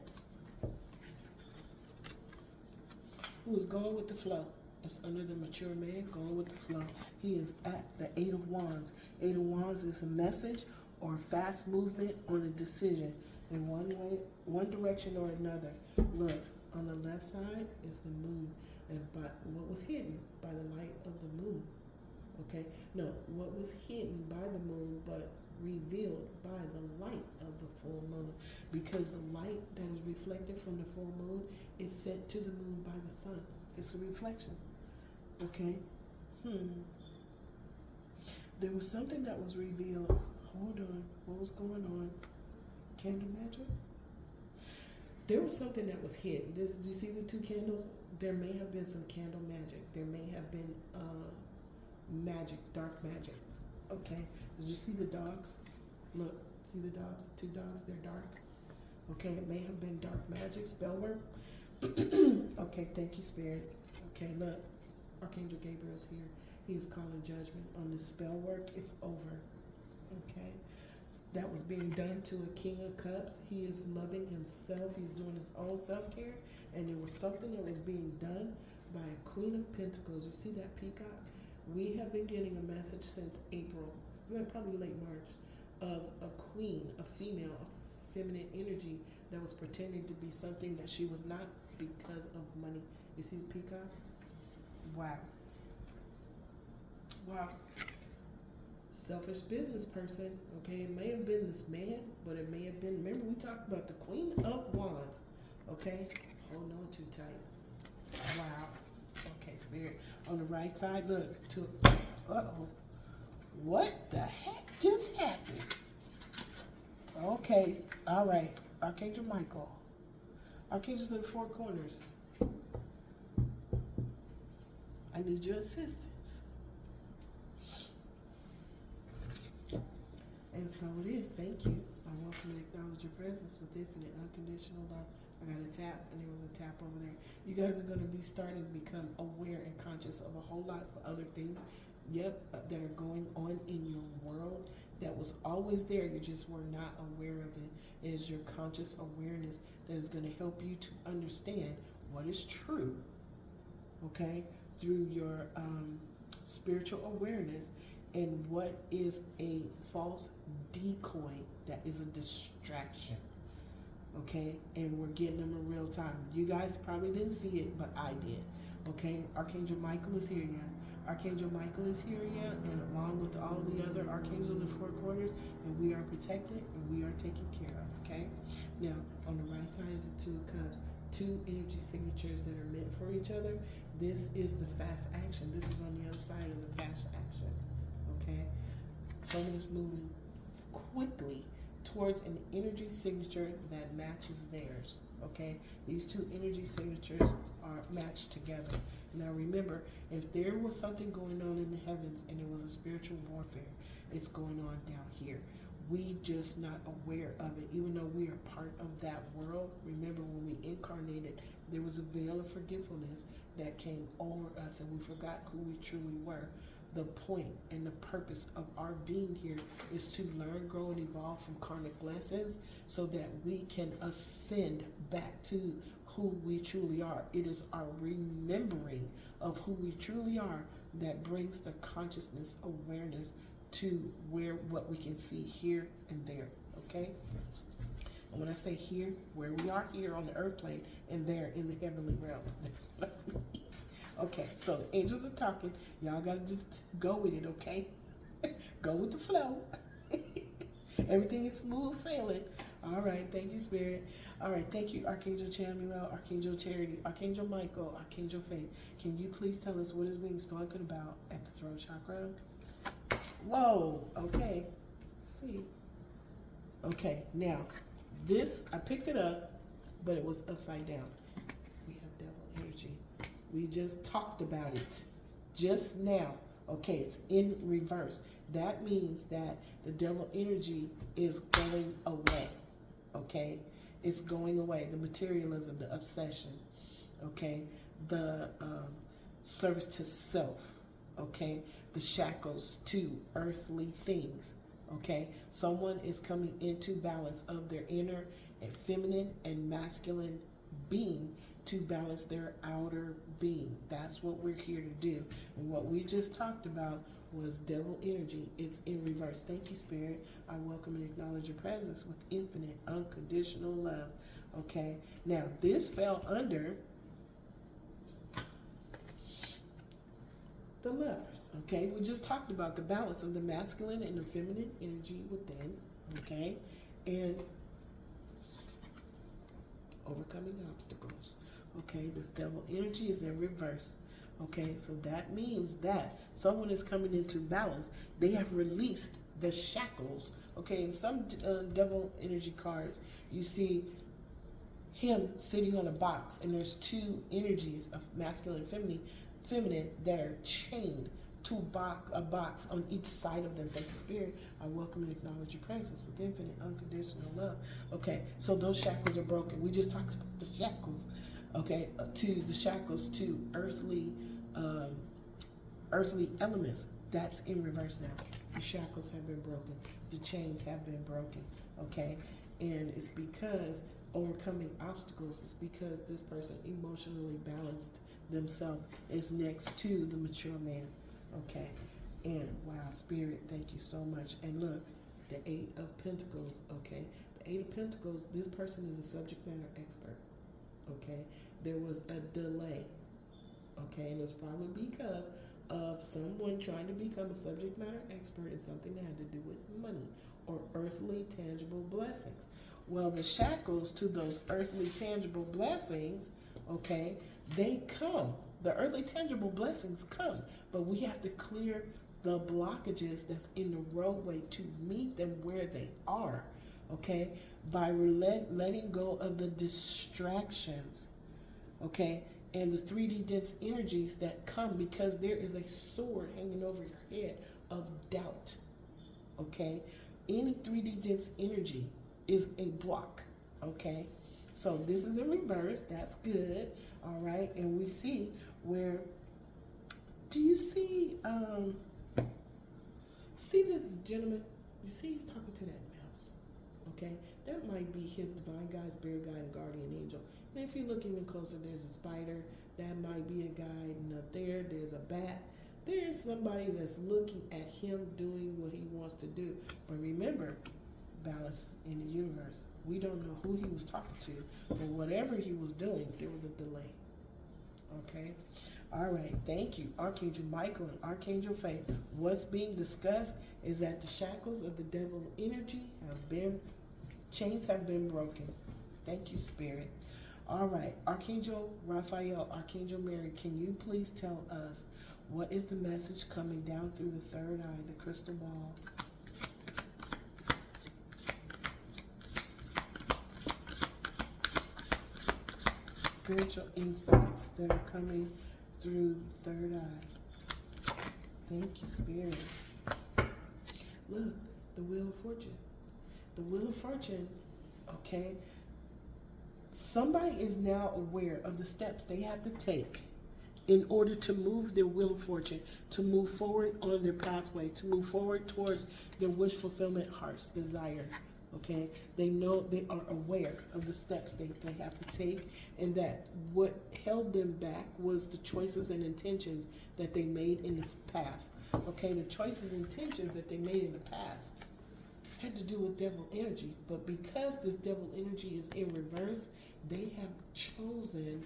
who is going with the flow. It's under the mature man going with the flow. He is at the 8 of Wands. 8 of Wands is a message or fast movement on a decision in one way, one direction or another. Look, on the left side is the moon, and but what was hidden by the light of the moon. Okay, no, what was hidden by the moon but revealed by the light of the full moon, because the light that is reflected from the full moon is sent to the moon by the sun. It's a reflection. Okay. There was something that was revealed. Hold on. What was going on? Candle magic? There was something that was hidden. Do you see the 2 candles? There may have been some candle magic. There may have been magic, dark magic. Okay. Did you see the dogs? Look, see the dogs? The 2 dogs, they're dark. Okay, it may have been dark magic, spell work. Okay, thank you, Spirit. Okay, look, Archangel Gabriel's here. He is calling judgment on this spell work. It's over. Okay, that was being done to a King of Cups. He is loving himself. He's doing his own self-care. And there was something that was being done by a Queen of Pentacles. You see that peacock? We have been getting a message since April, probably late March, of a queen, a female, a feminine energy that was pretending to be something that she was not because of money. You see the peacock? Wow. Wow. Selfish business person. Okay, it may have been this man, but it may have been, remember we talked about the Queen of Wands. Okay, hold on too tight. Wow. Okay, Spirit. On the right side, look. Uh-oh. What the heck just happened? Okay, all right. Archangel Michael. Archangels in the 4 corners. I need your assistance. And so it is. Thank you. I welcome and acknowledge your presence with infinite unconditional love. I got a tap, and there was a tap over there. You guys are going to be starting to become aware and conscious of a whole lot of other things, that are going on in your world that was always there. You just were not aware of it. It is your conscious awareness that is going to help you to understand what is true, okay, through your spiritual awareness, and what is a false decoy that is a distraction. Okay, and we're getting them in real time. You guys probably didn't see it, but I did. Okay, Archangel Michael is here, yeah. Archangel Michael is here, yeah, and along with all the other archangels in 4 corners, and we are protected and we are taken care of. Okay, now on the right side is the 2 of Cups, 2 energy signatures that are meant for each other. This is the fast action. This is on the other side of the fast action. Okay, someone is moving quickly towards an energy signature that matches theirs. Okay, these 2 energy signatures are matched together. Now remember, if there was something going on in the heavens and it was a spiritual warfare, it's going on down here. We just not aware of it, even though we are part of that world. Remember, when we incarnated, there was a veil of forgetfulness that came over us, and we forgot who we truly were. The point and the purpose of our being here is to learn, grow, and evolve from karmic lessons so that we can ascend back to who we truly are. It is our remembering of who we truly are that brings the consciousness awareness to where what we can see here and there, okay? And when I say here, where we are here on the earth plane and there in the heavenly realms, that's what I mean. Okay, so the angels are talking. Y'all gotta just go with it, okay? Go with the flow. Everything is smooth sailing. All right, thank you, Spirit. All right, thank you, Archangel Chamuel, Archangel Charity, Archangel Michael, Archangel Faith. Can you please tell us what is being spoken about at the throat chakra? Whoa, okay. Let's see. Okay, now, this, I picked it up, but it was upside down. We have devil energy. We just talked about it just now. Okay, it's in reverse. That means that the devil energy is going away. Okay, it's going away. The materialism, the obsession, okay, the service to self, okay, the shackles to earthly things, okay. Someone is coming into balance of their inner and feminine and masculine being to balance their outer being. That's what we're here to do. And what we just talked about was devil energy. It's in reverse. Thank you, Spirit. I welcome and acknowledge your presence with infinite, unconditional love. Okay, now this fell under the lovers. Okay, we just talked about the balance of the masculine and the feminine energy within. Okay, and overcoming obstacles. Okay, this devil energy is in reverse. Okay, so that means that someone is coming into balance. They have released the shackles. Okay, in some devil energy cards, you see him sitting on a box, and there's two energies of masculine and feminine that are chained to a box on each side of them. Thank you, Spirit. I welcome and acknowledge your presence with infinite, unconditional love. Okay, so those shackles are broken. We just talked about the shackles. Okay, to the shackles to earthly elements. That's in reverse now. The shackles have been broken. The chains have been broken. Okay, and it's because overcoming obstacles is because this person emotionally balanced themselves is next to the mature man. Okay, and wow, Spirit, thank you so much. And look, the 8 of Pentacles. Okay, the 8 of Pentacles. This person is a subject matter expert. Okay, there was a delay. Okay, and it's probably because of someone trying to become a subject matter expert in something that had to do with money or earthly tangible blessings. Well, the shackles to those earthly tangible blessings, okay, they come. The earthly tangible blessings come, but we have to clear the blockages that's in the roadway to meet them where they are, okay, by letting go of the distractions, okay, and the 3D dense energies that come because there is a sword hanging over your head of doubt, okay. Any 3D dense energy is a block, okay. So this is in reverse. That's good. All right, and we see where, do you see this gentleman? You see he's talking to that mouse, okay? That might be his divine guide, spirit guide, and guardian angel. And if you look even closer, there's a spider. That might be a guide, and up there's a bat. There's somebody that's looking at him doing what he wants to do. But remember, balance in the universe. We don't know who he was talking to, but whatever he was doing, there was a delay. Okay? All right, thank you. Archangel Michael and Archangel Faith. What's being discussed is that the shackles of the devil energy chains have been broken. Thank you, Spirit. All right, Archangel Raphael, Archangel Mary, can you please tell us what is the message coming down through the third eye, the crystal ball? Spiritual insights that are coming through the third eye. Thank you, Spirit. Look, the Wheel of Fortune. The Wheel of Fortune, okay, somebody is now aware of the steps they have to take in order to move their Wheel of Fortune, to move forward on their pathway, to move forward towards their wish fulfillment, heart's desire. Okay, they know, they are aware of the steps they have to take, and that what held them back was the choices and intentions that they made in the past. Okay, the choices and intentions that they made in the past had to do with devil energy, but because this devil energy is in reverse, they have chosen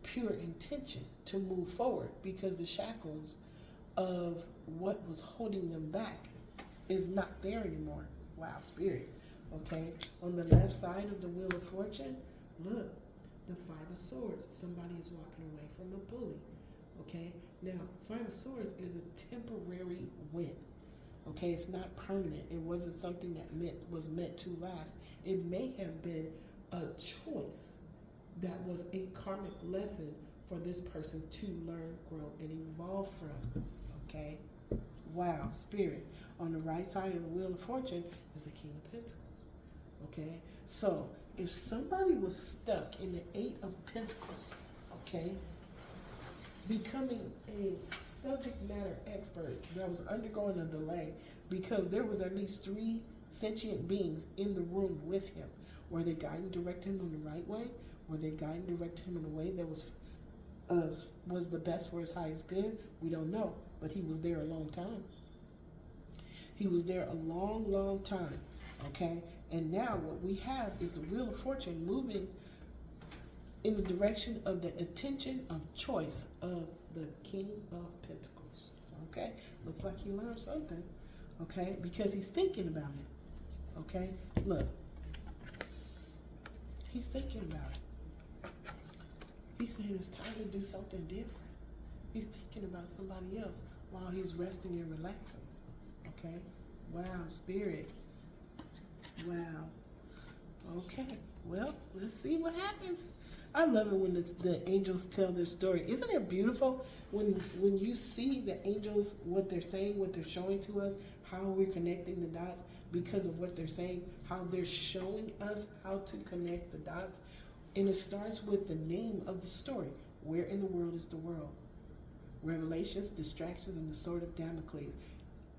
pure intention to move forward, because the shackles of what was holding them back is not there anymore. Wow, Spirit. Okay, on the left side of the Wheel of Fortune, look, the Five of Swords. Somebody is walking away from a bully. Okay, now, Five of Swords is a temporary win. Okay, it's not permanent. It wasn't something that was meant to last. It may have been a choice that was a karmic lesson for this person to learn, grow, and evolve from. Okay, wow, Spirit. On the right side of the Wheel of Fortune is the King of Pentacles. Okay, so if somebody was stuck in the Eight of Pentacles, okay, becoming a subject matter expert that was undergoing a delay because there was at least 3 sentient beings in the room with him. Were they guiding and directing him in the right way? Were they guiding and directing him in a way that was the best for his highest good? We don't know, but he was there a long time. He was there a long, long time, okay? And now what we have is the Wheel of Fortune moving in the direction of the attention of choice of the King of Pentacles, okay? Looks like he learned something, okay? Because he's thinking about it, okay? Look, he's thinking about it. He's saying it's time to do something different. He's thinking about somebody else while he's resting and relaxing, okay? Wow, Spirit. Wow. Okay, well, let's see what happens. I love it when the angels tell their story. Isn't it beautiful when you see the angels, what they're saying, what they're showing to us, how we're connecting the dots because of what they're saying, how they're showing us how to connect the dots. And it starts with the name of the story. Where in the world is the world? Revelations, distractions, and the sword of Damocles.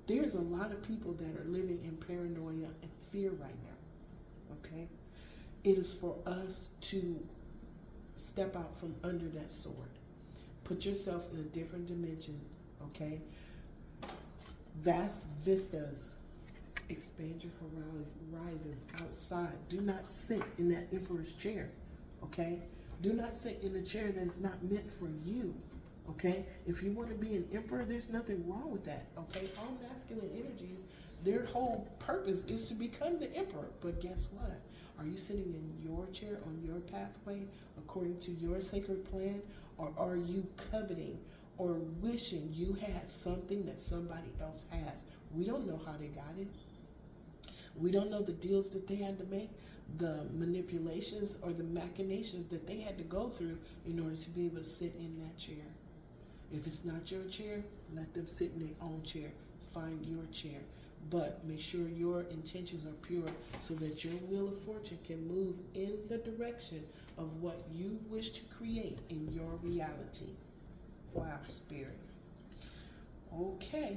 There's a lot of people that are living in paranoia and fear right now, okay? It is for us to step out from under that sword. Put yourself in a different dimension, okay? Vast vistas. Expand your horizons outside. Do not sit in that emperor's chair, okay? Do not sit in a chair that is not meant for you, okay? If you want to be an emperor, there's nothing wrong with that, okay? All masculine energies, their whole purpose is to become the emperor. But guess what? Are you sitting in your chair on your pathway according to your sacred plan? Or are you coveting or wishing you had something that somebody else has? We don't know how they got it. We don't know the deals that they had to make, the manipulations or the machinations that they had to go through in order to be able to sit in that chair. If it's not your chair, let them sit in their own chair. Find your chair. But make sure your intentions are pure so that your Wheel of Fortune can move in the direction of what you wish to create in your reality. Wow, Spirit. Okay.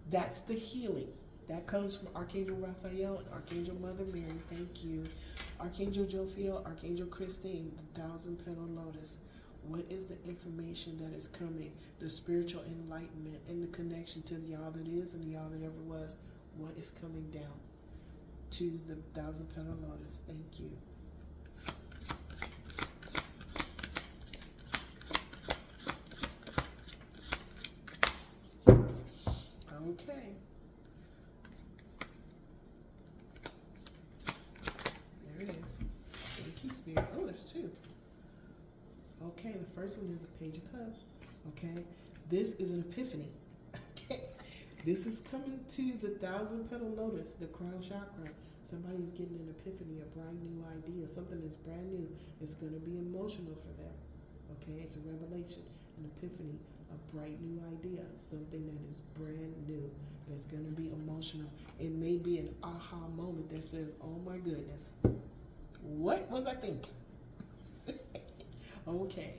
That's the healing. That comes from Archangel Raphael and Archangel Mother Mary. Thank you. Archangel Jophiel, Archangel Christine, the 1,000-petal lotus. What is the information that is coming? The spiritual enlightenment and the connection to the all that is and the all that ever was. What is coming down to the 1,000-petal lotus? Thank you. Okay. There it is. Thank you, Spirit. Oh, there's 2. Okay, the first one is a Page of Cups. Okay, this is an epiphany. Okay, this is coming to the 1,000-petal lotus, the crown chakra. Somebody is getting an epiphany, a bright new idea, something that's brand new. It's going to be emotional for them. Okay, it's a revelation, an epiphany, a bright new idea, something that is brand new. And it's going to be emotional. It may be an aha moment that says, oh my goodness, what was I thinking? Okay.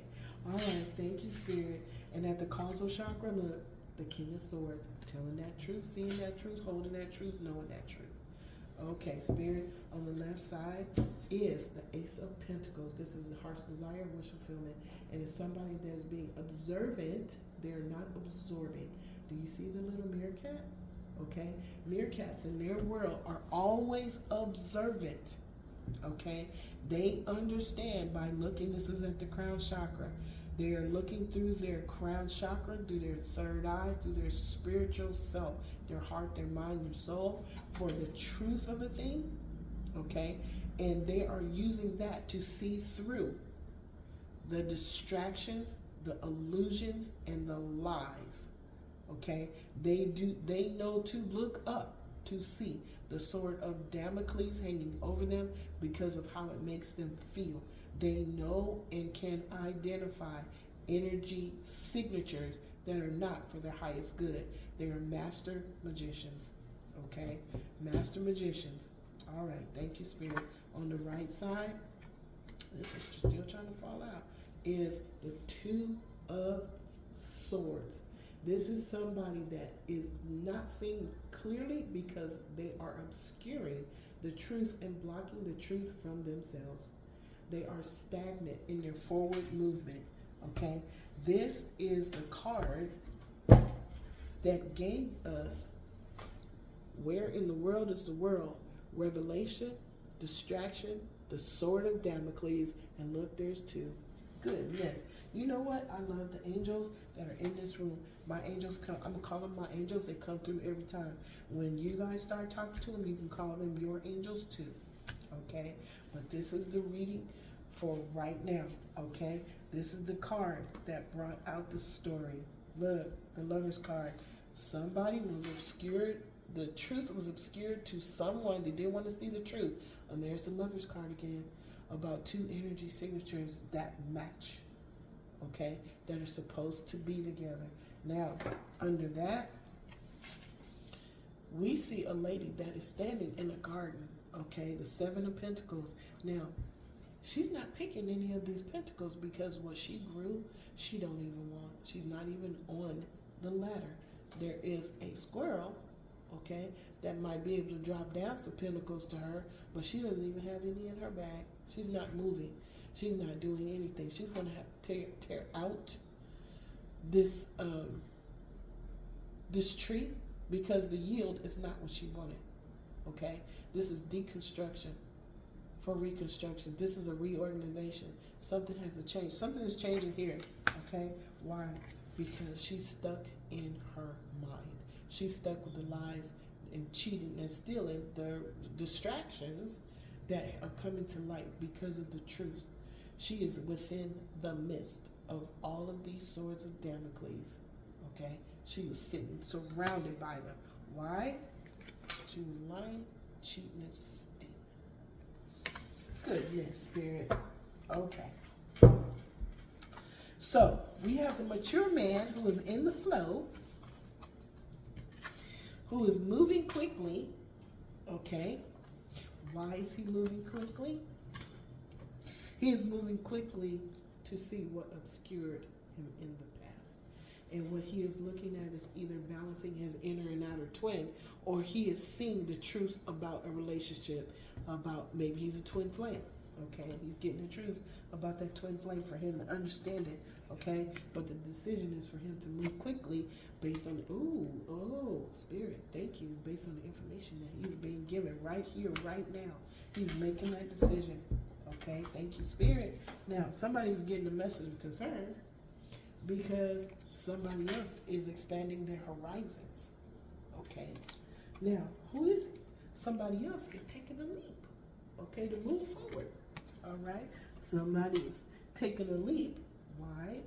All right. Thank you, Spirit. And at the causal chakra, look, the King of Swords, telling that truth, seeing that truth, holding that truth, knowing that truth. Okay, Spirit, on the left side is the Ace of Pentacles. This is the heart's desire, wish fulfillment. And it's somebody that's being observant. They're not absorbing. Do you see the little meerkat? Okay, meerkats in their world are always observant. Okay, they understand by looking. This is at the crown chakra. They are looking through their crown chakra, through their third eye, through their spiritual self, their heart, their mind, their soul, for the truth of a thing. Okay, and they are using that to see through the distractions, the illusions, and the lies. Okay, they know to look up to see the sword of Damocles hanging over them because of how it makes them feel. They know and can identify energy signatures that are not for their highest good. They are master magicians. Okay, master magicians. All right, thank you, Spirit. On the right side, this is what you're still trying to fall out, is the Two of Swords. This is somebody that is not seeing clearly because they are obscuring the truth and blocking the truth from themselves. They are stagnant in their forward movement. Okay, this is the card that gave us where in the world is the world? Revelation, distraction, the sword of Damocles, and look, there's two. Goodness. You know what? I love the angels that are in this room. My angels come. I'm going to call them my angels. They come through every time. When you guys start talking to them, you can call them your angels too. Okay? But this is the reading for right now. Okay? This is the card that brought out the story. Look, the Lover's card. Somebody was obscured. The truth was obscured to someone. They didn't want to see the truth. And there's the Lover's card again. About two energy signatures that match, okay, that are supposed to be together. Now, under that, we see a lady that is standing in a garden, okay, the Seven of Pentacles. Now, she's not picking any of these pentacles because what she grew, she don't even want. She's not even on the ladder. There is a squirrel, okay, that might be able to drop down some pentacles to her, but she doesn't even have any in her bag. She's not moving. She's not doing anything. She's going to have to tear out this this tree because the yield is not what she wanted. Okay? This is deconstruction for reconstruction. This is a reorganization. Something has to change. Something is changing here. Okay? Why? Because she's stuck in her mind. She's stuck with the lies and cheating and stealing, the distractions that are coming to light because of the truth. She is within the midst of all of these swords of Damocles. Okay? She was sitting surrounded by them. Why? She was lying, cheating, and stealing. Goodness, Spirit. Okay. So, we have the mature man who is in the flow, who is moving quickly. Okay? Why is he moving quickly? He is moving quickly to see what obscured him in the past. And what he is looking at is either balancing his inner and outer twin, or he is seeing the truth about a relationship, about maybe he's a twin flame. Okay, he's getting the truth about that twin flame for him to understand it. Okay, but the decision is for him to move quickly based on, Spirit, thank you, based on the information that he's being given right here, right now. He's making that decision. Okay, thank you, Spirit. Now, somebody's getting a message of concern because somebody else is expanding their horizons. Okay, now, who is it? Somebody else is taking a leap, okay, to move forward. All right, somebody is taking a leap. Why?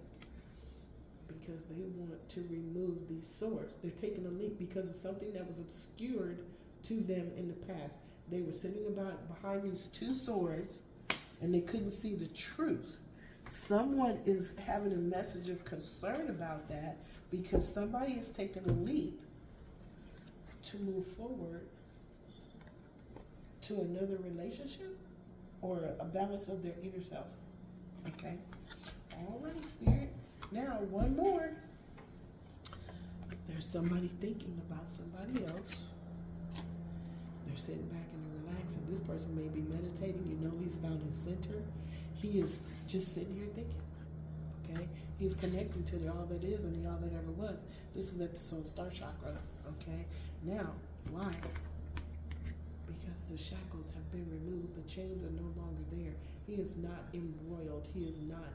Because they want to remove these swords. They're taking a leap because of something that was obscured to them in the past. They were sitting behind these two swords and they couldn't see the truth. Someone is having a message of concern about that because somebody is taking a leap to move forward to another relationship or a balance of their inner self. Okay? All right, Spirit. Now, one more. There's somebody thinking about somebody else. They're sitting back and they're relaxing. This person may be meditating. You know he's found his center. He is just sitting here thinking. Okay? He's connecting to the all that is and the all that ever was. This is at the soul star chakra. Okay? Now, why? Because the shackles have been removed. The chains are no longer there. He is not embroiled. He is not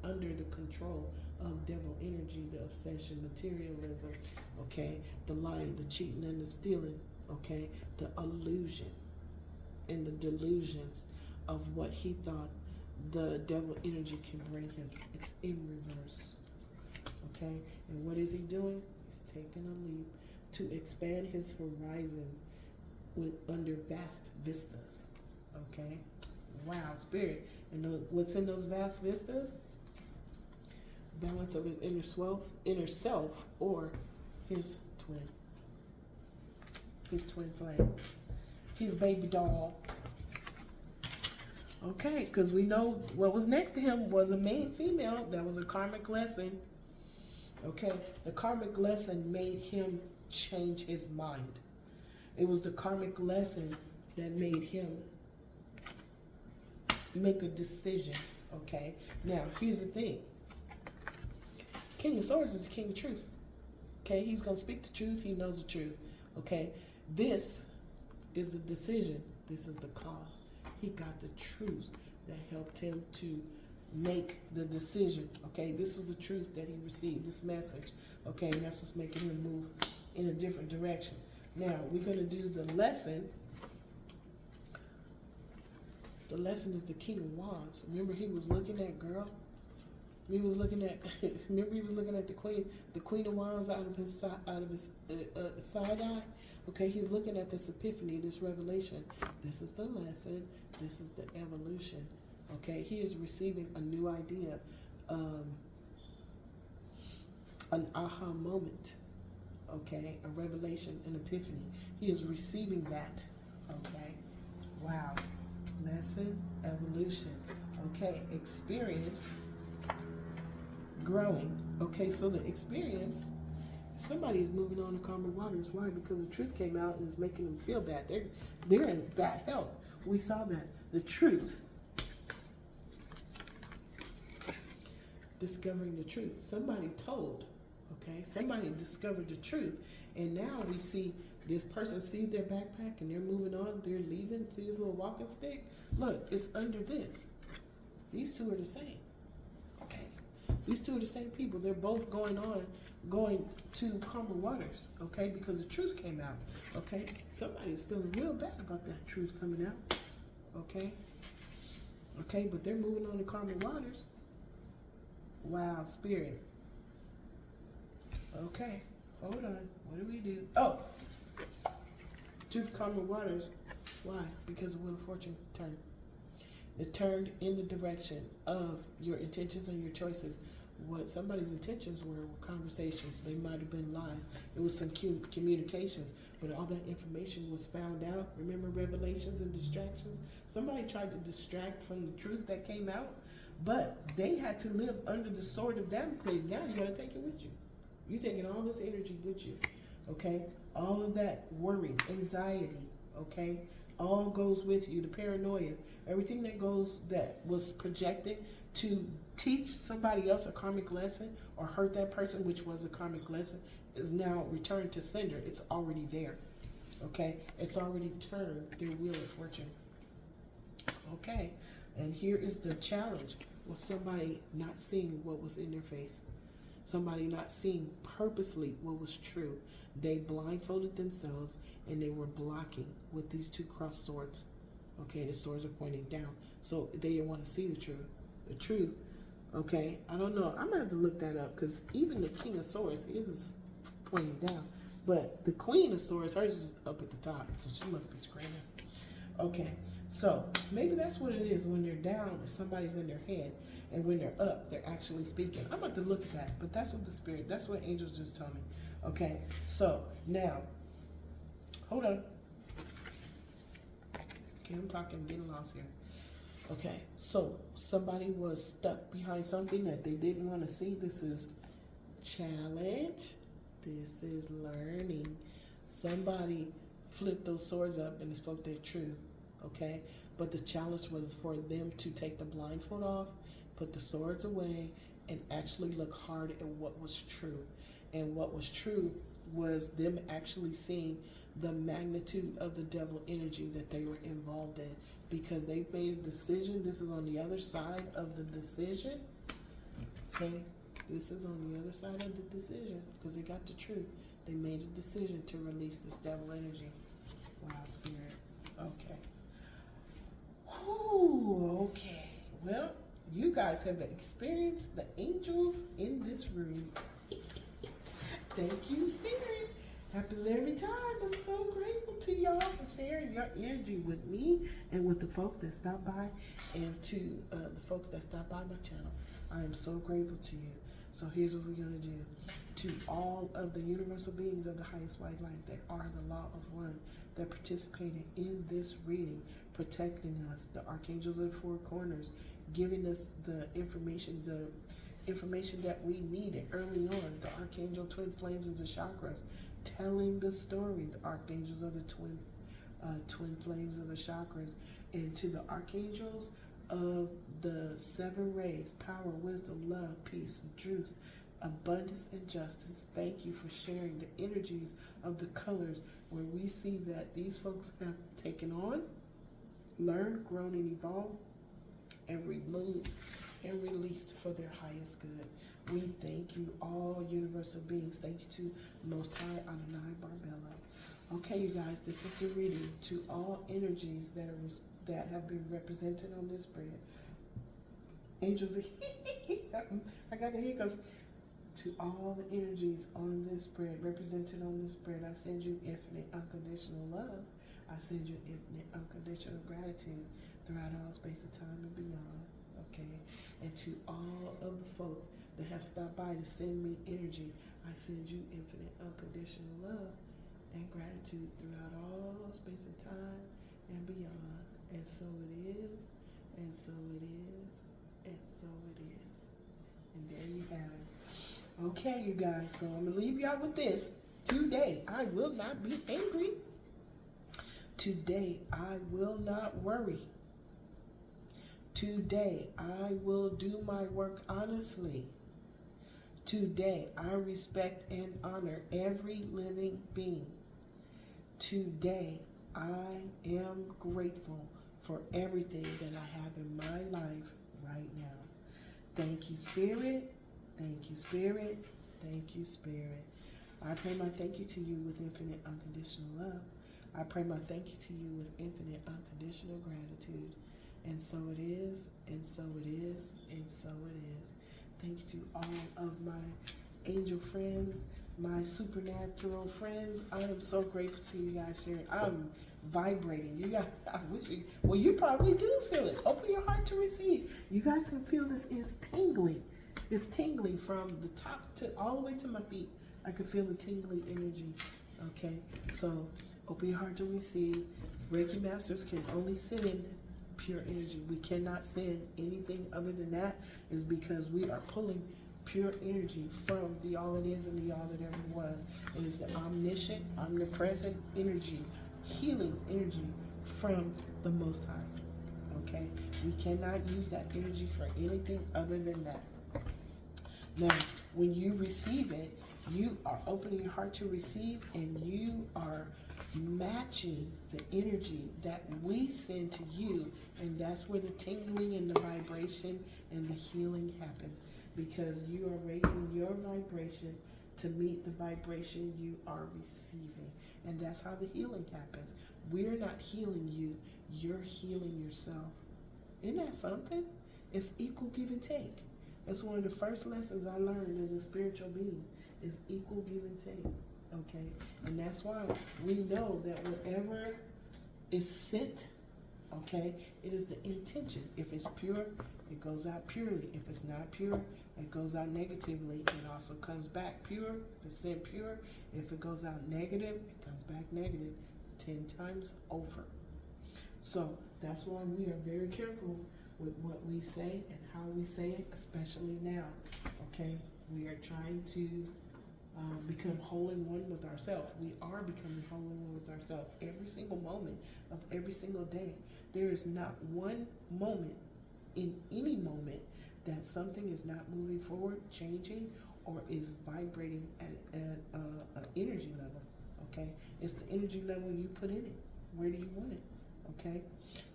under the control of devil energy, the obsession, materialism, okay, the lying, the cheating, and the stealing, okay, the illusion and the delusions of what he thought the devil energy can bring him. It's in reverse, okay? And what is he doing? He's taking a leap to expand his horizons under vast vistas, okay? Wow, spirit. And what's in those vast vistas? Balance of his inner self, or his twin flame, his baby doll. Okay, because we know what was next to him was a main female. That was a karmic lesson. Okay, the karmic lesson made him change his mind. It was the karmic lesson that made him make a decision. Okay, now here's the thing. King of Swords is the king of truth. Okay, he's going to speak the truth. He knows the truth. Okay, this is the decision. This is the cause. He got the truth that helped him to make the decision. Okay, this was the truth that he received, this message. Okay, and that's what's making him move in a different direction. Now, we're going to do the lesson. The lesson is the King of Wands. Remember, he was looking at girl. He was looking at. Remember, he was looking at the Queen of Wands out of his side eye. Okay, he's looking at this epiphany, this revelation. This is the lesson. This is the evolution. Okay, he is receiving a new idea, an aha moment. Okay, a revelation, an epiphany. He is receiving that. Okay, wow. Lesson, evolution. Okay, experience, growing. Okay, so the experience, somebody is moving on to calmer waters. Why? Because the truth came out and is making them feel bad. They're in bad health. We saw that. The truth. Discovering the truth. Somebody told. Okay, somebody discovered the truth. And now we see this person see their backpack and they're moving on. They're leaving. See this little walking stick? Look, it's under this. These two are the same. Okay. These two are the same people. They're both going to calmer waters. Okay, because the truth came out. Okay. Somebody's feeling real bad about that truth coming out. Okay. Okay, but they're moving on to calmer waters. Wow, spirit. Okay, hold on. What do we do? Oh, to the calmer waters. Why? Because the Wheel of Fortune turned. It turned in the direction of your intentions and your choices. What somebody's intentions were conversations. They might have been lies. It was some communications, but all that information was found out. Remember revelations and distractions? Somebody tried to distract from the truth that came out, but they had to live under the sword of Damocles. Now you got to take it with you. You're taking all this energy with you, okay? All of that worry, anxiety, okay? All goes with you, the paranoia, everything that was projected to teach somebody else a karmic lesson or hurt that person, which was a karmic lesson, is now returned to sender. It's already there, okay? It's already turned their Wheel of Fortune, okay? And here is the challenge with somebody not seeing what was in their face. Somebody not seeing purposely what was true. They blindfolded themselves and they were blocking with these two crossed swords. Okay, the swords are pointing down. So they didn't want to see the truth. The truth, okay, I don't know. I'm going to have to look that up because even the King of Swords is pointing down. But the Queen of Swords, hers is up at the top. So she must be screaming. Okay, so maybe that's what it is. When they're down, somebody's in their head. And when they're up, they're actually speaking. I'm about to look at that, but that's what the spirit, that's what angels just told me. Okay, so now, hold on. Okay, I'm talking, getting lost here. Okay, so somebody was stuck behind something that they didn't want to see. This is challenge. This is learning. Somebody flipped those swords up and spoke their truth, okay? But the challenge was for them to take the blindfold off, put the swords away, and actually look hard at what was true. And what was true was them actually seeing the magnitude of the devil energy that they were involved in, because they made a decision. This is on the other side of the decision, okay? This is on the other side of the decision, because they got the truth. They made a decision to release this devil energy. Wow, Spirit. Okay. Whew, okay. Well, you guys have experienced the angels in this room. Thank you, Spirit. Happens every time. I'm so grateful to y'all for sharing your energy with me and with the folks that stop by, and to the folks that stop by my channel. I am so grateful to you. So here's what we're going to do. To all of the universal beings of the highest white light that are the law of one, that participated in this reading, protecting us, the archangels of the four corners, giving us the information that we needed early on, the archangel twin flames of the chakras, telling the story, the archangels of the twin flames of the chakras, and to the archangels of the seven rays, power, wisdom, love, peace, truth, abundance, and justice. Thank you for sharing the energies of the colors, where we see that these folks have taken on, learned, grown, and evolved, and removed and released for their highest good. We thank you, all universal beings. Thank you to Most High Adonai Barbella. Okay, you guys, this is the reading to all energies that have been represented on this spread. Angels, I got the hiccups. To all the energies on this spread, represented on this spread, I send you infinite unconditional love. I send you infinite unconditional gratitude throughout all space and time and beyond. Okay? And to all of the folks that have stopped by to send me energy, I send you infinite unconditional love and gratitude throughout all space and time and beyond. And so it is, and so it is, and so it is. And there you have it. Okay, you guys, so I'm going to leave y'all with this. Today, I will not be angry. Today, I will not worry. Today, I will do my work honestly. Today, I respect and honor every living being. Today, I am grateful for everything that I have in my life right now. Thank you, Spirit. Thank you, Spirit. Thank you, Spirit. I pray my thank you to you with infinite unconditional love. I pray my thank you to you with infinite unconditional gratitude. And so it is, and so it is, and so it is. Thank you to all of my angel friends, my supernatural friends. I am so grateful to you guys sharing. I'm vibrating. You guys, I wish you, well, you probably do feel it. Open your heart to receive. You guys can feel this is tingling. It's tingling from the top to all the way to my feet. I can feel the tingling energy. Okay, so open your heart to receive. Reiki masters can only send pure energy. We cannot send anything other than that, is because we are pulling pure energy from the all it is and the all that ever was. It is the omniscient, omnipresent energy, healing energy from the Most High. Okay, we cannot use that energy for anything other than that. Now, when you receive it, you are opening your heart to receive, and you are matching the energy that we send to you, and that's where the tingling and the vibration and the healing happens, because you are raising your vibration to meet the vibration you are receiving, and that's how the healing happens. We're not healing you, you're healing yourself. Isn't that something? It's equal give and take. That's one of the first lessons I learned as a spiritual being, is equal give and take, okay? And that's why we know that whatever is sent, okay, it is the intention. If it's pure, it goes out purely. If it's not pure, it goes out negatively. It also comes back pure. If it's sent pure, if it goes out negative, it comes back negative 10 times over. So that's why we are very careful with what we say and how we say it, especially now, okay? We are trying to become whole in one with ourselves. We are becoming whole in one with ourselves every single moment of every single day. There is not one moment in any moment that something is not moving forward, changing, or is vibrating at an energy level. Okay, it's the energy level you put in it. Where do you want it? Okay,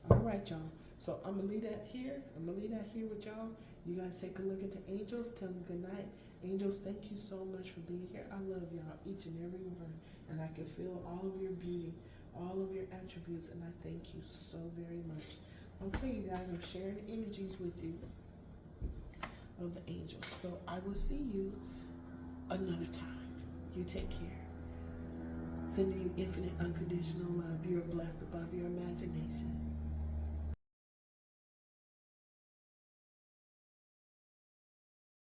all right, y'all. So I'm gonna leave that here. I'm gonna leave that here with y'all. You guys take a look at the angels. Tell them good night. Angels, thank you so much for being here. I love y'all, each and every one, and I can feel all of your beauty, all of your attributes, and I thank you so very much. Okay, you guys, I'm sharing energies with you of the angels. So I will see you another time. You take care. Sending you infinite unconditional love. You are blessed above your imagination.